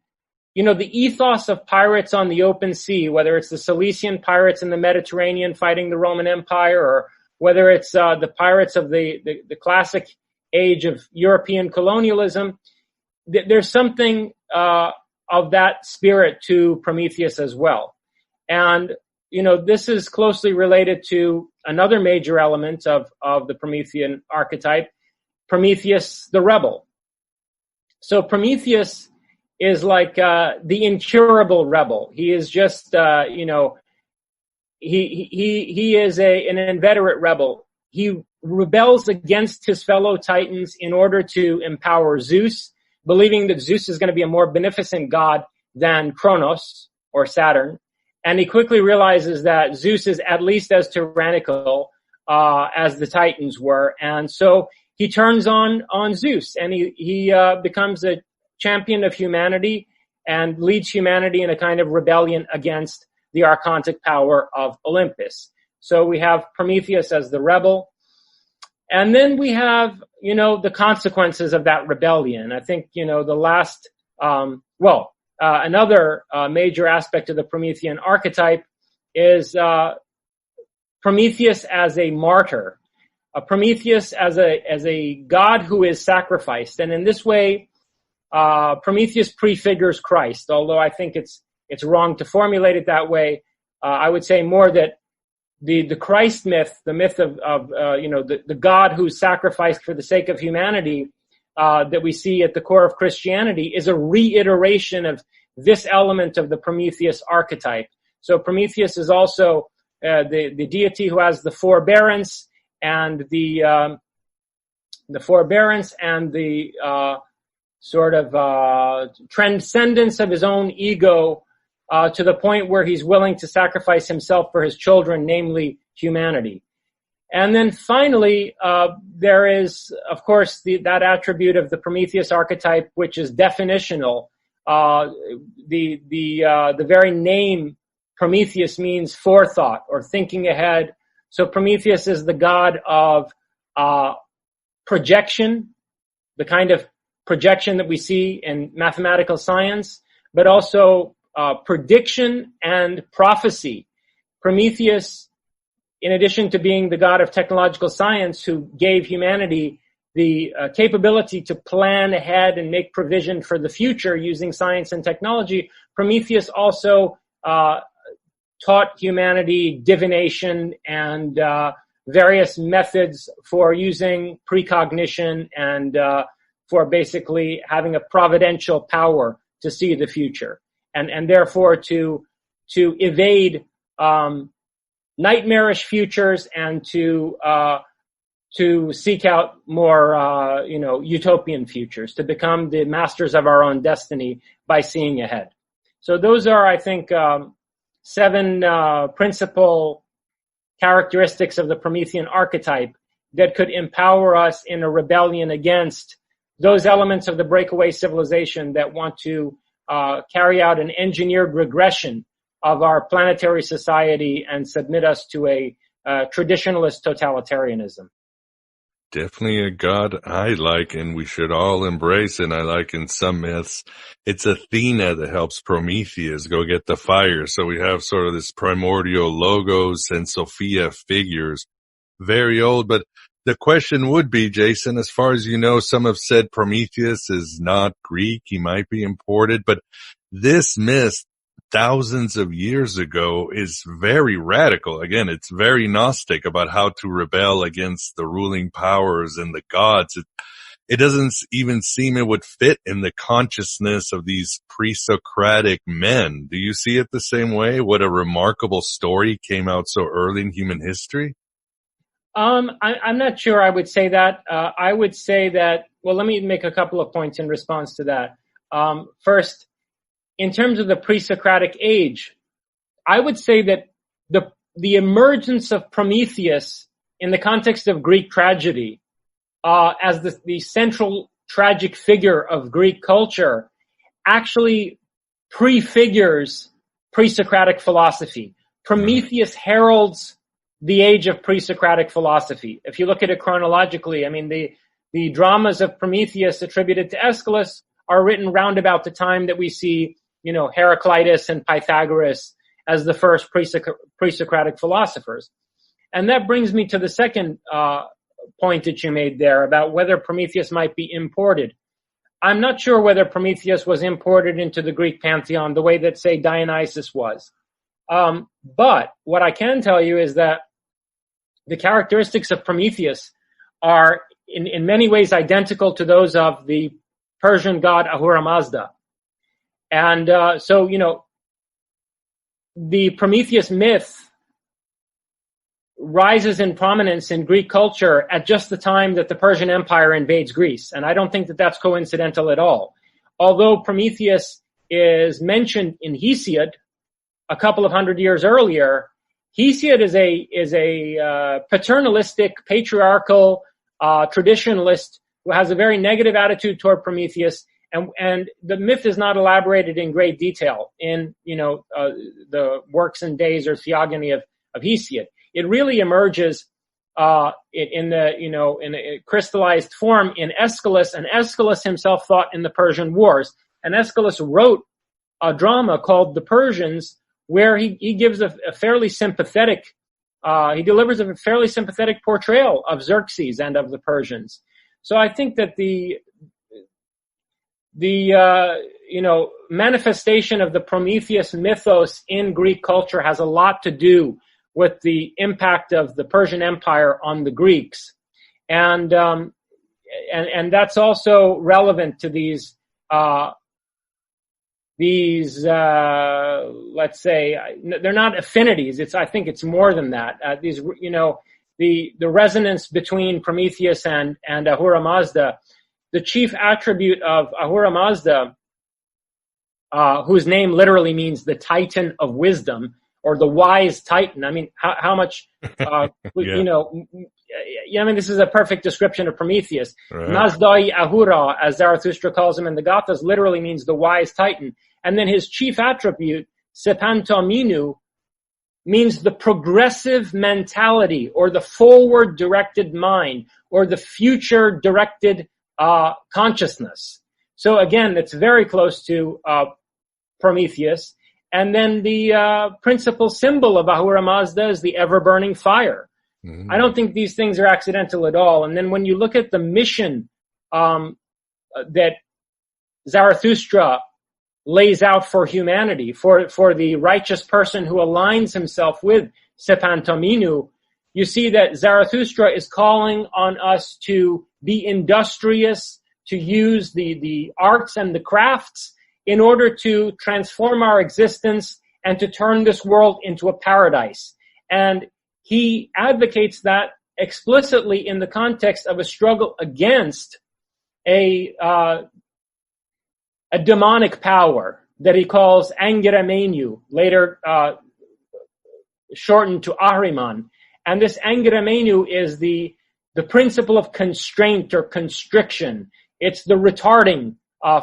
the ethos of pirates on the open sea, whether it's the Cilician pirates in the Mediterranean fighting the Roman Empire, or whether it's the pirates of the classic age of European colonialism, there's something of that spirit to Prometheus as well. And, this is closely related to another major element of the Promethean archetype, Prometheus the rebel. So Prometheus is like the incurable rebel. He is just, he is an inveterate rebel. He rebels against his fellow Titans in order to empower Zeus, believing that Zeus is going to be a more beneficent god than Kronos or Saturn. And he quickly realizes that Zeus is at least as tyrannical as the Titans were. And so he turns on Zeus, and he becomes a champion of humanity and leads humanity in a kind of rebellion against the archontic power of Olympus. So we have Prometheus as the rebel. And then we have, the consequences of that rebellion. I think, the last, another major aspect of the Promethean archetype is Prometheus as a martyr. Prometheus as a god who is sacrificed. And in this way, Prometheus prefigures Christ, although I think it's wrong to formulate it that way. I would say more that the Christ myth, the myth of the God who's sacrificed for the sake of humanity, that we see at the core of Christianity, is a reiteration of this element of the Prometheus archetype. So Prometheus is also the deity who has the forbearance and the sort of transcendence of his own ego to the point where he's willing to sacrifice himself for his children, namely humanity. And then finally, there is, of course, that attribute of the Prometheus archetype, which is definitional. The very name Prometheus means forethought or thinking ahead. So Prometheus is the god of projection, the kind of projection that we see in mathematical science, but also prediction and prophecy. Prometheus, in addition to being the god of technological science who gave humanity the capability to plan ahead and make provision for the future using science and technology, Prometheus also taught humanity divination and various methods for using precognition and for basically having a providential power to see the future and therefore to evade nightmarish futures and to seek out more utopian futures, to become the masters of our own destiny by seeing ahead. So those are, I think, 7 principal characteristics of the Promethean archetype that could empower us in a rebellion against those elements of the breakaway civilization that want to carry out an engineered regression of our planetary society and submit us to a traditionalist totalitarianism. Definitely a god I like, and we should all embrace. And I like in some myths, it's Athena that helps Prometheus go get the fire. So we have sort of this primordial Logos and Sophia figures, very old. But the question would be, Jason, as far as you know, some have said Prometheus is not Greek. He might be imported, but this myth thousands of years ago is very radical. Again, it's very Gnostic about how to rebel against the ruling powers and the gods. It doesn't even seem it would fit in the consciousness of these pre-Socratic men. Do you see it the same way? What a remarkable story came out so early in human history? I'm not sure I would say that. I would say that, well, let me make a couple of points in response to that. First, in terms of the pre-Socratic age, I would say that the emergence of Prometheus in the context of Greek tragedy, as the central tragic figure of Greek culture, actually prefigures pre-Socratic philosophy. Prometheus heralds the age of pre-Socratic philosophy. If you look at it chronologically, I mean, the dramas of Prometheus attributed to Aeschylus are written round about the time that we see, Heraclitus and Pythagoras as the first pre-Socratic philosophers. And that brings me to the second point that you made there about whether Prometheus might be imported. I'm not sure whether Prometheus was imported into the Greek pantheon the way that, say, Dionysus was. But what I can tell you is that the characteristics of Prometheus are in many ways identical to those of the Persian god Ahura Mazda. And the Prometheus myth rises in prominence in Greek culture at just the time that the Persian Empire invades Greece. And I don't think that that's coincidental at all. Although Prometheus is mentioned in Hesiod a couple of hundred years earlier, Hesiod is a paternalistic, patriarchal, traditionalist who has a very negative attitude toward Prometheus. And the myth is not elaborated in great detail in, the works and days or theogony of Hesiod. It really emerges, in a crystallized form in Aeschylus, and Aeschylus himself fought in the Persian Wars. And Aeschylus wrote a drama called The Persians, where he gives a fairly sympathetic, he delivers a fairly sympathetic portrayal of Xerxes and of the Persians. So I think that the manifestation of the Prometheus mythos in Greek culture has a lot to do with the impact of the Persian Empire on the Greeks. And that's also relevant to these, these, let's say, they're not affinities. I think it's more than that. These, the resonance between Prometheus and Ahura Mazda, the chief attribute of Ahura Mazda, whose name literally means the Titan of wisdom, or the wise Titan. I mean, how much, this is a perfect description of Prometheus. Right. Mazdai Ahura, as Zarathustra calls him in the Gathas, literally means the wise Titan. And then his chief attribute, Sepantominu, means the progressive mentality, or the forward-directed mind, or the future-directed consciousness. So again, it's very close to Prometheus. And then the principal symbol of Ahura Mazda is the ever-burning fire. Mm-hmm. I don't think these things are accidental at all. And then when you look at the mission that Zarathustra lays out for humanity, for the righteous person who aligns himself with Sepantominu, you see that Zarathustra is calling on us to be industrious, to use the arts and the crafts in order to transform our existence and to turn this world into a paradise. And he advocates that explicitly in the context of a struggle against a demonic power that he calls Angiramenu, later shortened to Ahriman. And this Angiramenu is the principle of constraint or constriction. It's the retarding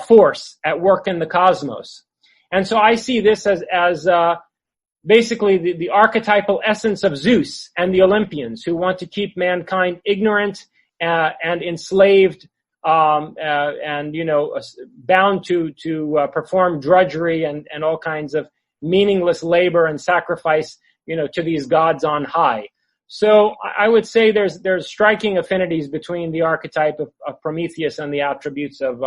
force at work in the cosmos. And so I see this as basically the archetypal essence of Zeus and the Olympians, who want to keep mankind ignorant and enslaved, and bound to perform drudgery and all kinds of meaningless labor and sacrifice, to these gods on high. So I would say there's striking affinities between the archetype of Prometheus and the attributes of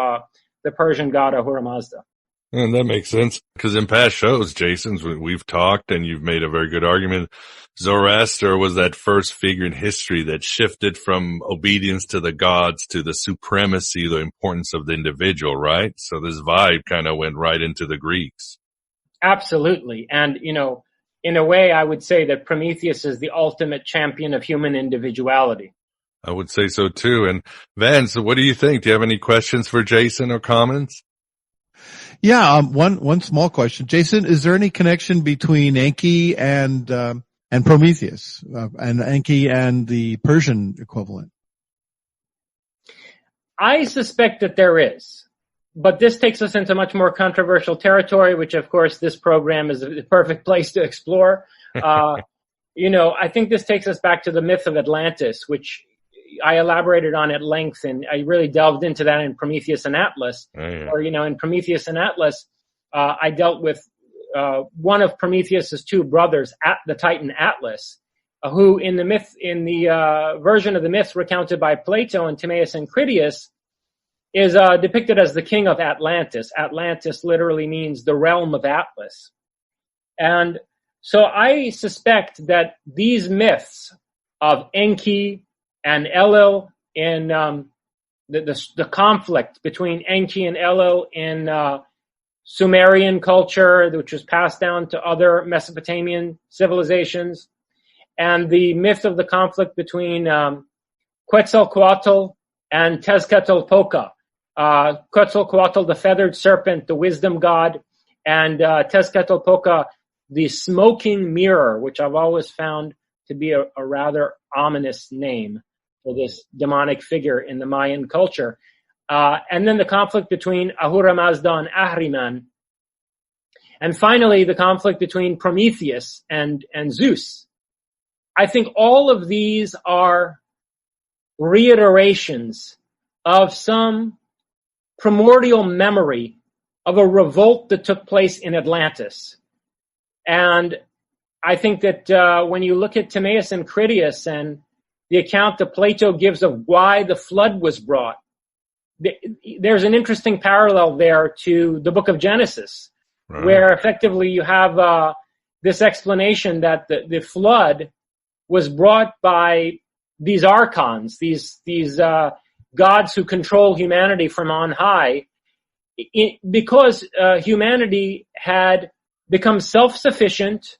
the Persian god Ahura Mazda. And that makes sense, because in past shows, Jason, we've talked and you've made a very good argument. Zoroaster was that first figure in history that shifted from obedience to the gods to the supremacy, the importance of the individual, right? So this vibe kind of went right into the Greeks. Absolutely. And, in a way, I would say that Prometheus is the ultimate champion of human individuality. I would say so too. And Vance, what do you think? Do you have any questions for Jason or comments? Yeah, one small question. Jason, is there any connection between Enki and Prometheus, and Enki and the Persian equivalent? I suspect that there is, but this takes us into much more controversial territory, which of course this program is the perfect place to explore. I think this takes us back to the myth of Atlantis, which I elaborated on at length, and I really delved into that in Prometheus and Atlas. Oh, yeah. Or, in Prometheus and Atlas, I dealt with one of Prometheus's two brothers, the Titan Atlas, who in the version of the myth recounted by Plato and Timaeus and Critias is depicted as the king of Atlantis. Atlantis literally means the realm of Atlas. And so I suspect that these myths of Enki and Enlil in the conflict between Enki and Enlil in Sumerian culture, which was passed down to other Mesopotamian civilizations, and the myth of the conflict between Quetzalcoatl and Tezcatlipoca. Quetzalcoatl, the feathered serpent, the wisdom god, and Tezcatlipoca, the smoking mirror, which I've always found to be a rather ominous name for this demonic figure in the Mayan culture. And then the conflict between Ahura Mazda and Ahriman. And finally, the conflict between Prometheus and Zeus. I think all of these are reiterations of some primordial memory of a revolt that took place in Atlantis. And I think that when you look at Timaeus and Critias and the account that Plato gives of why the flood was brought, there's an interesting parallel there to the book of Genesis, right, where effectively you have this explanation that the flood was brought by these archons, these gods who control humanity from on high, because humanity had become self-sufficient,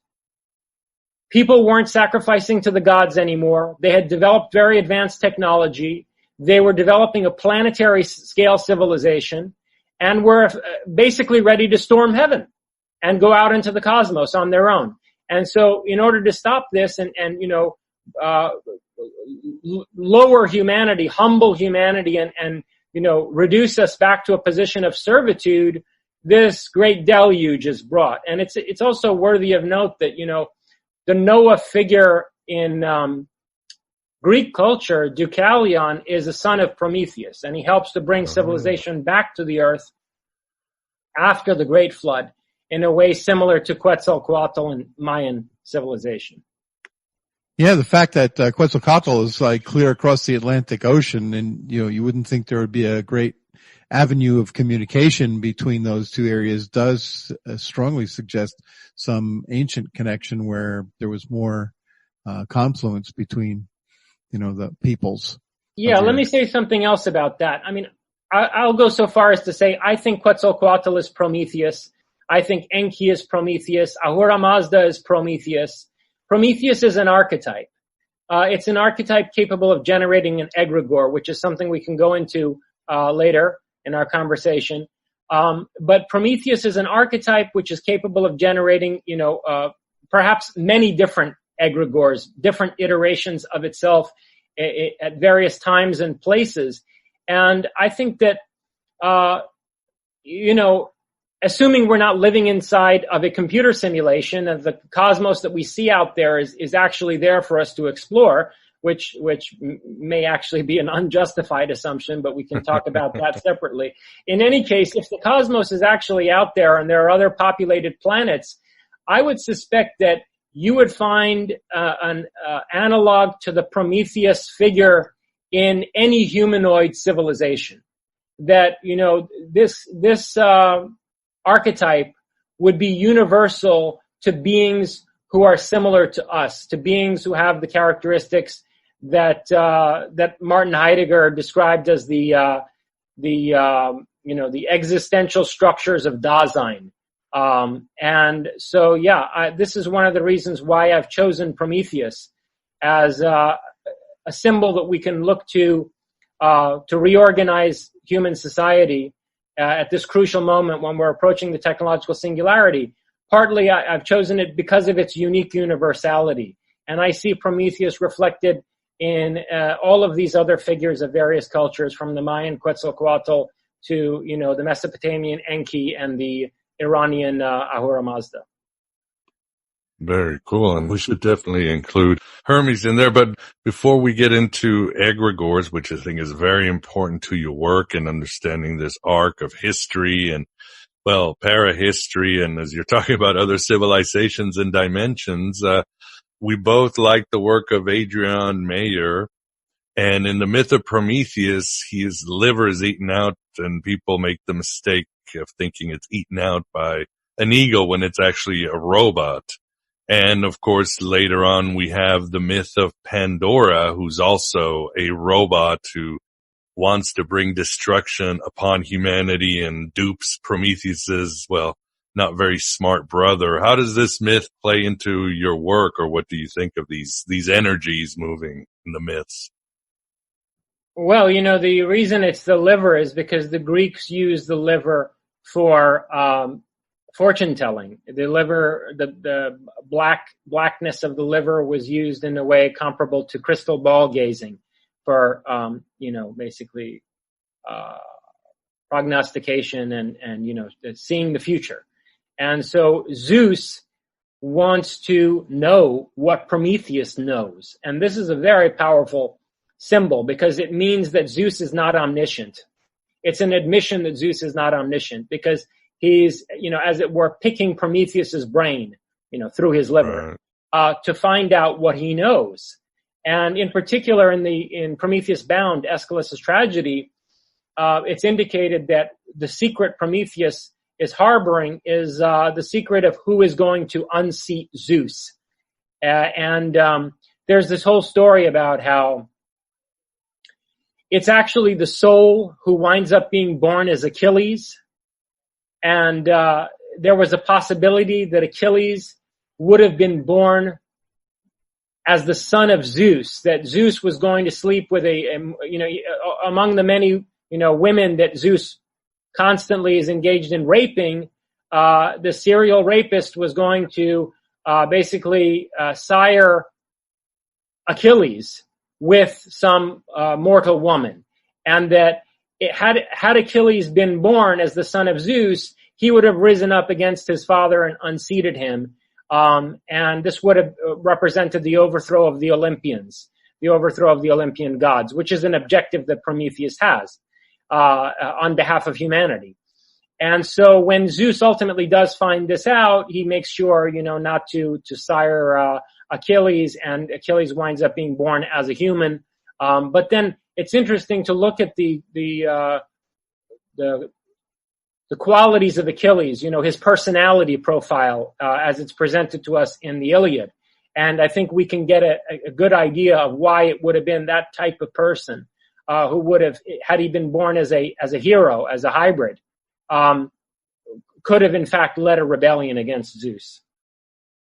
people weren't sacrificing to the gods anymore. They had developed very advanced technology. They were developing a planetary scale civilization and were basically ready to storm heaven and go out into the cosmos on their own. And so in order to stop this and lower humanity, humble humanity, and reduce us back to a position of servitude, this great deluge is brought. And it's also worthy of note that, the Noah figure in Greek culture, Deucalion, is a son of Prometheus, and he helps to bring civilization back to the earth after the Great Flood in a way similar to Quetzalcoatl and Mayan civilization. Yeah, the fact that Quetzalcoatl is like clear across the Atlantic Ocean, and you wouldn't think there would be a great avenue of communication between those two areas does strongly suggest some ancient connection where there was more confluence between the peoples. Yeah, let me say something else about that. I mean, I'll go so far as to say I think Quetzalcoatl is Prometheus. I think Enki is Prometheus. Ahura Mazda is Prometheus. Prometheus is an archetype. It's an archetype capable of generating an egregore, which is something we can go into later in our conversation. But Prometheus is an archetype which is capable of generating, perhaps many different egregores, different iterations of itself at various times and places. And I think that, assuming we're not living inside of a computer simulation, and the cosmos that we see out there is actually there for us to explore, which may actually be an unjustified assumption, but we can talk about that separately. In any case, if the cosmos is actually out there and there are other populated planets, I would suspect that you would find an analog to the Prometheus figure in any humanoid civilization. That, this archetype would be universal to beings who are similar to us, to beings who have the characteristics that Martin Heidegger described as the existential structures of Dasein. And so, this is one of the reasons why I've chosen Prometheus as a symbol that we can look to reorganize human society at this crucial moment when we're approaching the technological singularity. Partly, I've chosen it because of its unique universality. And I see Prometheus reflected in all of these other figures of various cultures, from the Mayan Quetzalcoatl to, the Mesopotamian Enki and the Iranian Ahura Mazda. Very cool. And we should definitely include Hermes in there. But before we get into egregores, which I think is very important to your work and understanding this arc of history and, parahistory, and as you're talking about other civilizations and dimensions, we both like the work of Adrian Mayer. And in the myth of Prometheus, his liver is eaten out, and people make the mistake of thinking it's eaten out by an eagle when it's actually a robot. And of course, later on, we have the myth of Pandora, who's also a robot who wants to bring destruction upon humanity and dupes Prometheus's, not very smart brother. How does this myth play into your work, or what do you think of these energies moving in the myths? Well, the reason it's the liver is because the Greeks used the liver for fortune telling. The liver, the blackness of the liver was used in a way comparable to crystal ball gazing for, basically prognostication and seeing the future. And so Zeus wants to know what Prometheus knows. And this is a very powerful symbol because it means that Zeus is not omniscient. It's an admission that Zeus is not omniscient because he's, as it were, picking Prometheus's brain, through his liver, to find out what he knows. And in particular, in Prometheus Bound, Aeschylus's tragedy, it's indicated that the secret Prometheus is harboring is the secret of who is going to unseat Zeus. And there's this whole story about how it's actually the soul who winds up being born as Achilles, and there was a possibility that Achilles would have been born as the son of Zeus, that Zeus was going to sleep with among the many, women that Zeus constantly is engaged in raping, the serial rapist was going to basically sire Achilles with some mortal woman, and that had Achilles been born as the son of Zeus, he would have risen up against his father and unseated him. And this would have represented the overthrow of the Olympians, the overthrow of the Olympian gods, which is an objective that Prometheus has on behalf of humanity. And so when Zeus ultimately does find this out, he makes sure, not to sire Achilles, and Achilles winds up being born as a human. But then it's interesting to look at the qualities of Achilles, his personality profile as it's presented to us in the Iliad. And I think we can get a good idea of why it would have been that type of person who would have, had he been born as a hero, as a hybrid, could have in fact led a rebellion against Zeus.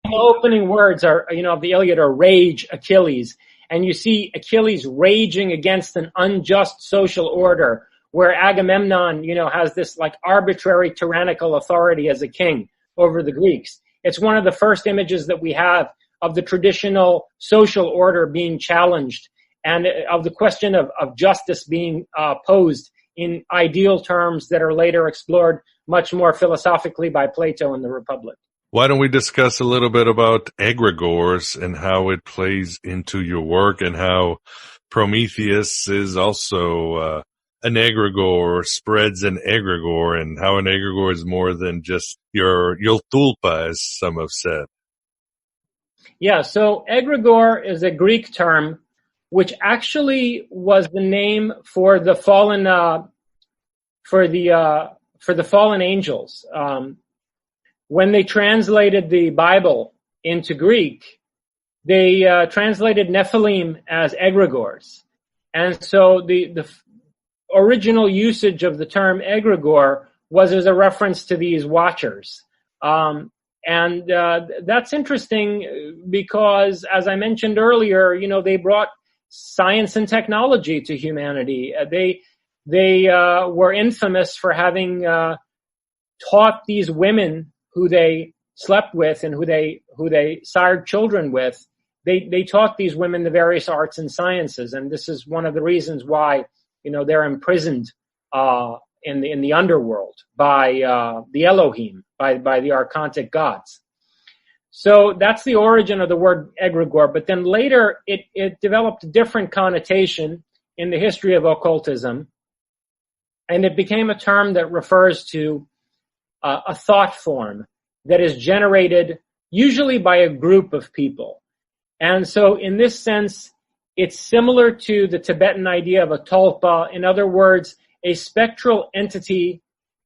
The opening words of the Iliad are rage Achilles. And you see Achilles raging against an unjust social order, where Agamemnon, has this like arbitrary tyrannical authority as a king over the Greeks. It's one of the first images that we have of the traditional social order being challenged, and of the question of justice being posed in ideal terms that are later explored much more philosophically by Plato in the Republic. Why don't we discuss a little bit about egregores and how it plays into your work, and how Prometheus is also an egregore, spreads an egregore, and how an egregore is more than just your tulpa, as some have said. Yeah, so egregore is a Greek term which actually was the name for the fallen for the fallen angels. When they translated the Bible into Greek, they translated Nephilim as egregores. And so the original usage of the term egregore was as a reference to these watchers. And that's interesting because, as I mentioned earlier, they brought science and technology to humanity. They were infamous for having taught these women who they slept with and who they sired children with. They taught these women the various arts and sciences, and this is one of the reasons why they're imprisoned in the underworld by the Elohim, by the archontic gods. So that's the origin of the word egregore. But then later it developed a different connotation in the history of occultism, and it became a term that refers to a thought form that is generated usually by a group of people. And so in this sense, it's similar to the Tibetan idea of a tulpa. In other words, a spectral entity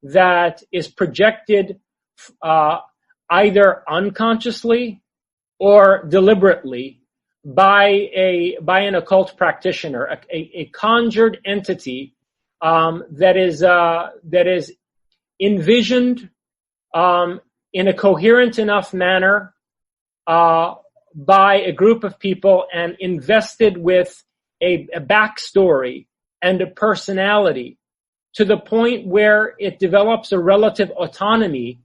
that is projected either unconsciously or deliberately by an occult practitioner, a conjured entity that is envisioned in a coherent enough manner by a group of people and invested with a backstory and a personality to the point where it develops a relative autonomy,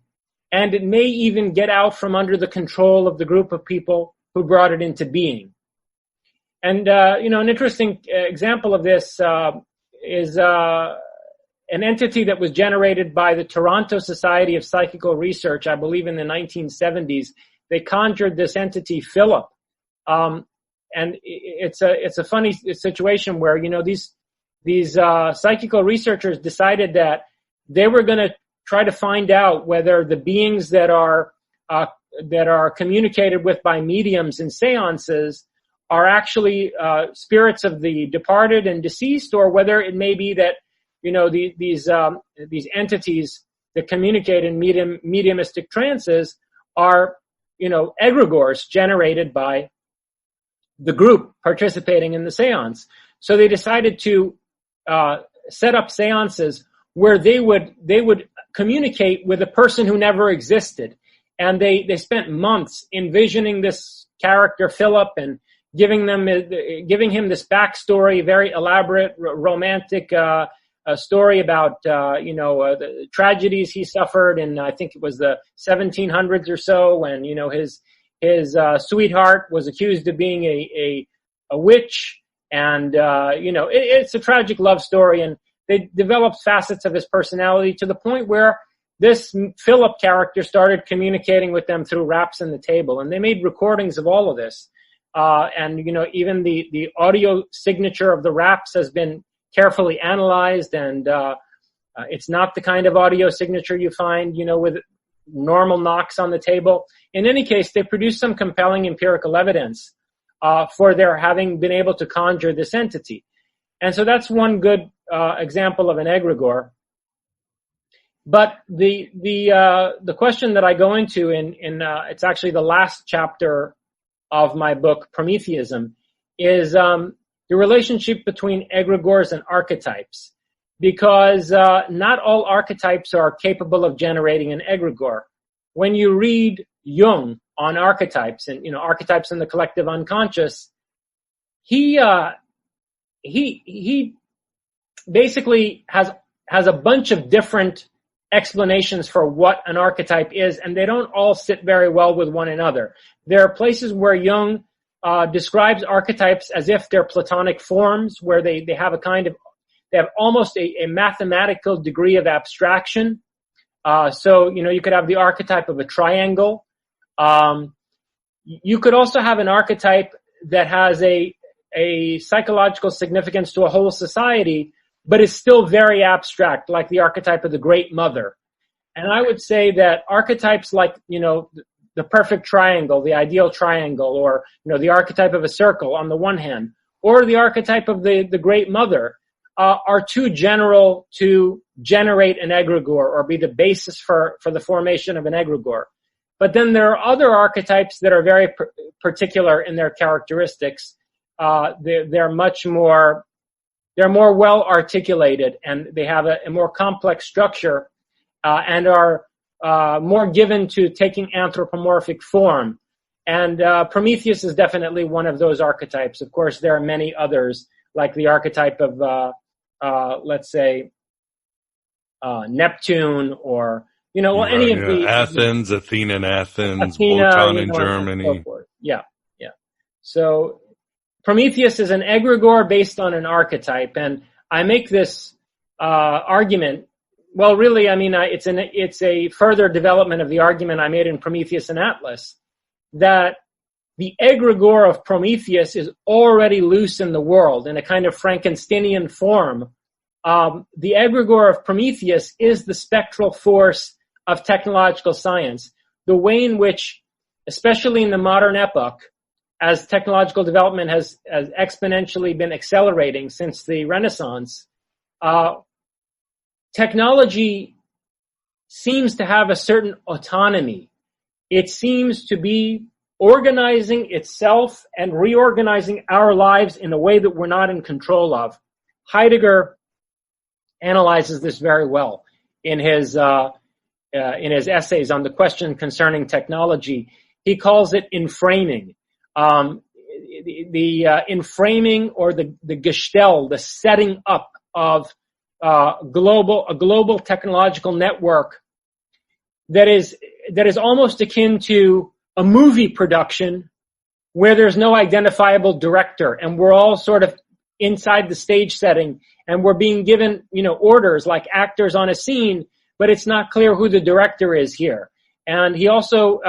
and it may even get out from under the control of the group of people who brought it into being. And, an interesting example of this is an entity that was generated by the Toronto Society of Psychical Research, I believe in the 1970s. They conjured this entity, Philip. And it's a funny situation where, these psychical researchers decided that they were going to try to find out whether the beings that are communicated with by mediums and seances are actually spirits of the departed and deceased, or whether it may be that these entities that communicate in mediumistic trances are egregores generated by the group participating in the seance. So they decided to set up seances where they would communicate with a person who never existed. And they spent months envisioning this character, Philip, and giving him this backstory, very elaborate, romantic story about, the tragedies he suffered in, I think it was the 1700s or so, when, his sweetheart was accused of being a witch. And, it's a tragic love story. And they developed facets of his personality to the point where this Philip character started communicating with them through raps on the table. And they made recordings of all of this. And even the audio signature of the raps has been carefully analyzed. And it's not the kind of audio signature you find, with normal knocks on the table. In any case, they produced some compelling empirical evidence for their having been able to conjure this entity. And so that's one good example of an egregore. But the question that I go into in it's actually the last chapter of my book, Prometheism, is the relationship between egregores and archetypes. Because not all archetypes are capable of generating an egregore. When you read Jung on archetypes and archetypes in the collective unconscious, he basically has a bunch of different explanations for what an archetype is, and they don't all sit very well with one another. There are places where Jung describes archetypes as if they're Platonic forms, where they have they have almost a mathematical degree of abstraction. So you could have the archetype of a triangle. You could also have an archetype that has a psychological significance to a whole society, but is still very abstract, like the archetype of the Great Mother. And I would say that archetypes like, the perfect triangle, the ideal triangle, or, the archetype of a circle on the one hand, or the archetype of the Great Mother, are too general to generate an egregore or be the basis for the formation of an egregore. But then there are other archetypes that are very particular in their characteristics. They're more well articulated, and they have a more complex structure, and are more given to taking anthropomorphic form. And Prometheus is definitely one of those archetypes. Of course, there are many others, like the archetype of, let's say, Neptune, or any of the Athens, Athena in Athens, Wotan in Germany. So yeah. So Prometheus is an egregore based on an archetype, and I make this argument. Well, really, it's a further development of the argument I made in Prometheus and Atlas, that the egregore of Prometheus is already loose in the world in a kind of Frankensteinian form. The egregore of Prometheus is the spectral force of technological science. The way in which, especially in the modern epoch, as technological development has exponentially been accelerating since the Renaissance, technology seems to have a certain autonomy. It seems to be organizing itself and reorganizing our lives in a way that we're not in control of. Heidegger analyzes this very well in his essays on the question concerning technology. He calls it inframing. The inframing, or the gestell, the setting up of a global technological network that is almost akin to a movie production where there's no identifiable director, and we're all sort of inside the stage setting, and we're being given, orders like actors on a scene, but it's not clear who the director is here. And he also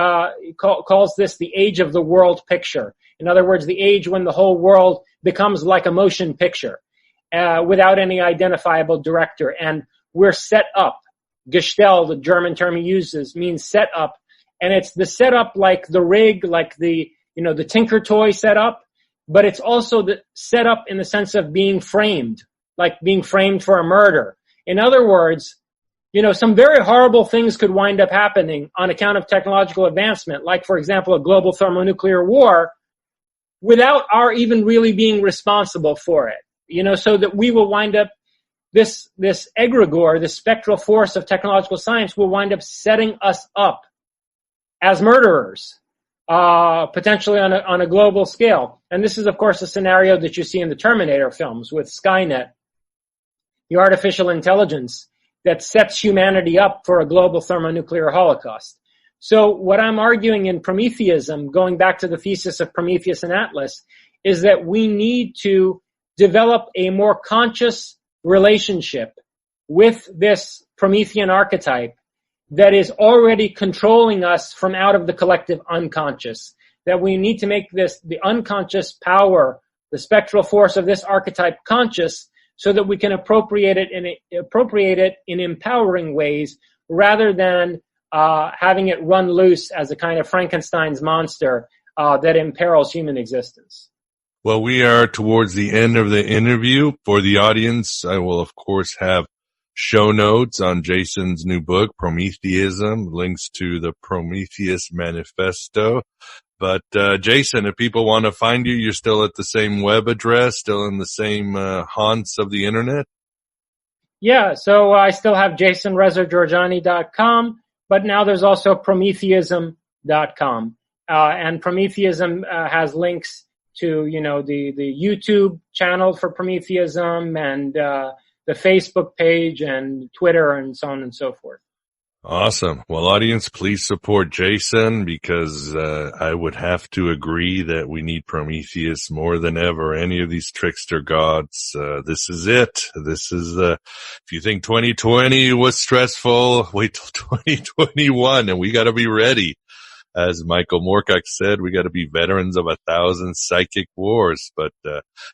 calls this the age of the world picture. In other words, the age when the whole world becomes like a motion picture without any identifiable director. And we're set up. Gestell, the German term he uses, means set up. And it's the setup like the rig, like the Tinker Toy setup, but it's also the setup in the sense of being framed, like being framed for a murder. In other words, some very horrible things could wind up happening on account of technological advancement, like, for example, a global thermonuclear war, without our even really being responsible for it, so that we will wind up this egregore, this spectral force of technological science, will wind up setting us up as murderers, potentially on a global scale. And this is, of course, a scenario that you see in the Terminator films with Skynet, the artificial intelligence that sets humanity up for a global thermonuclear holocaust. So what I'm arguing in Prometheism, going back to the thesis of Prometheus and Atlas, is that we need to develop a more conscious relationship with this Promethean archetype that is already controlling us from out of the collective unconscious. That we need to make this, the unconscious power, the spectral force of this archetype conscious, so that we can appropriate it in empowering ways, rather than having it run loose as a kind of Frankenstein's monster that imperils human existence. Well, we are towards the end of the interview. For the audience, I will, of course, have show notes on Jason's new book, Prometheism, links to the Prometheus Manifesto. But, Jason, if people want to find you, you're still at the same web address, still in the same haunts of the internet? Yeah, so I still have jasonrezajorjani.com, but now there's also prometheism.com. And Prometheism has links to, the YouTube channel for Prometheism and the Facebook page and Twitter and so on and so forth. Awesome. Well, audience, please support Jason, because I would have to agree that we need Prometheus more than ever. Any of these trickster gods, this is it. This is if you think 2020 was stressful, wait till 2021, and we got to be ready. As Michael Moorcock said, we got to be veterans of 1,000 psychic wars. But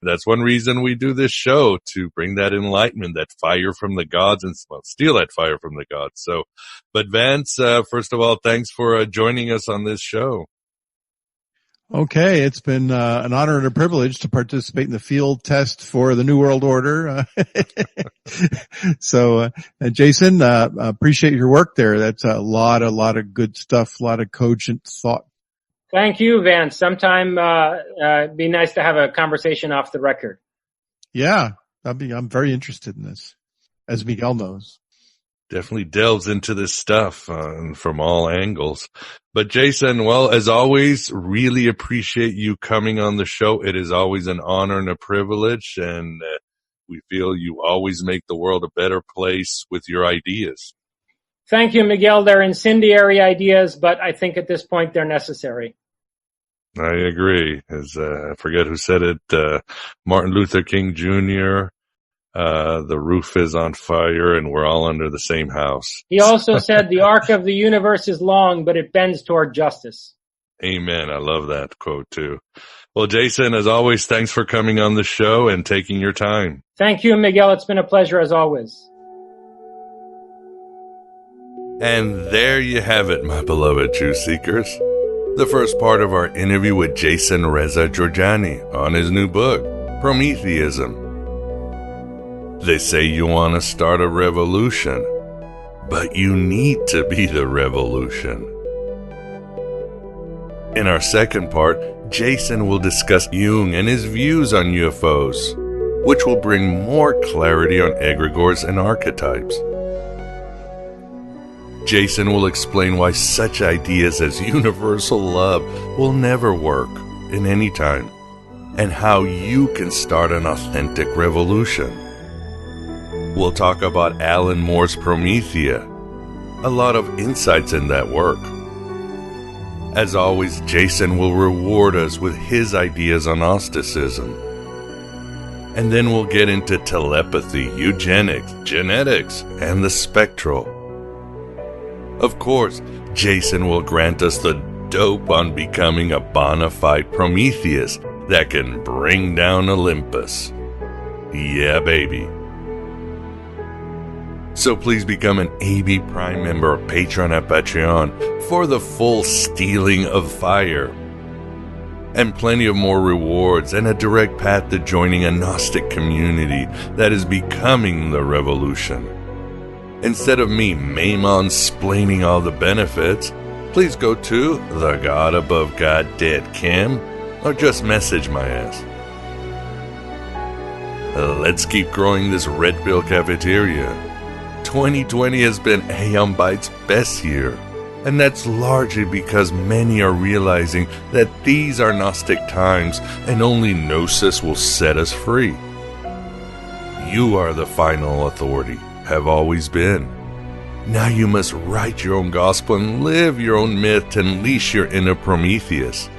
that's one reason we do this show, to bring that enlightenment, that fire from the gods, and steal that fire from the gods. So, but Vance, first of all, thanks for joining us on this show. Okay, it's been an honor and a privilege to participate in the field test for the New World Order. So, Jason, appreciate your work there. That's a lot of good stuff, a lot of cogent thought. Thank you, Vance. Sometime it'd be nice to have a conversation off the record. Yeah, I'm very interested in this, as Miguel knows. Definitely delves into this stuff from all angles. But Jason, well, as always, really appreciate you coming on the show. It is always an honor and a privilege, and we feel you always make the world a better place with your ideas. Thank you, Miguel. They're incendiary ideas, but I think at this point they're necessary. I agree. As I forget who said it, Martin Luther King Jr., the roof is on fire and we're all under the same house. He also said the arc of the universe is long, but it bends toward justice. Amen. I love that quote too. Well, Jason, as always, thanks for coming on the show and taking your time. Thank you, Miguel. It's been a pleasure as always. And there you have it, my beloved truth seekers. The first part of our interview with Jason Reza Jorjani on his new book, Prometheism. They say you want to start a revolution, but you need to be the revolution. In our second part, Jason will discuss Jung and his views on UFOs, which will bring more clarity on egregores and archetypes. Jason will explain why such ideas as universal love will never work in any time, and how you can start an authentic revolution. We'll talk about Alan Moore's Promethea, a lot of insights in that work. As always, Jason will reward us with his ideas on Gnosticism. And then we'll get into telepathy, eugenics, genetics, and the spectral. Of course, Jason will grant us the dope on becoming a bona fide Prometheus that can bring down Olympus. Yeah, baby. So please become an AB Prime member or patron at Patreon for the full stealing of fire. And plenty of more rewards and a direct path to joining a Gnostic community that is becoming the revolution. Instead of me maimon-splaining all the benefits, please go to The God Above God Dead Kim or just message my ass. Let's keep growing this red pill cafeteria. 2020 has been Aeon Byte's best year, and that's largely because many are realizing that these are Gnostic times and only Gnosis will set us free. You are the final authority, have always been. Now you must write your own gospel and live your own myth to unleash your inner Prometheus.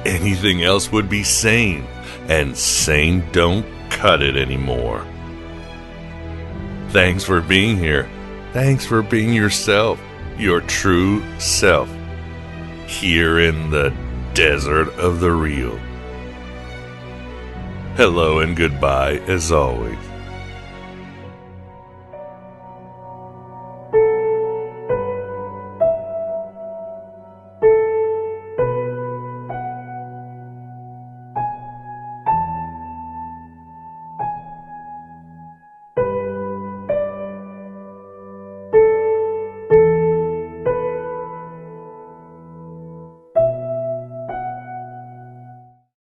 Anything else would be sane, and sane don't cut it anymore. Thanks for being here. Thanks for being yourself, your true self, here in the desert of the real. Hello and goodbye as always.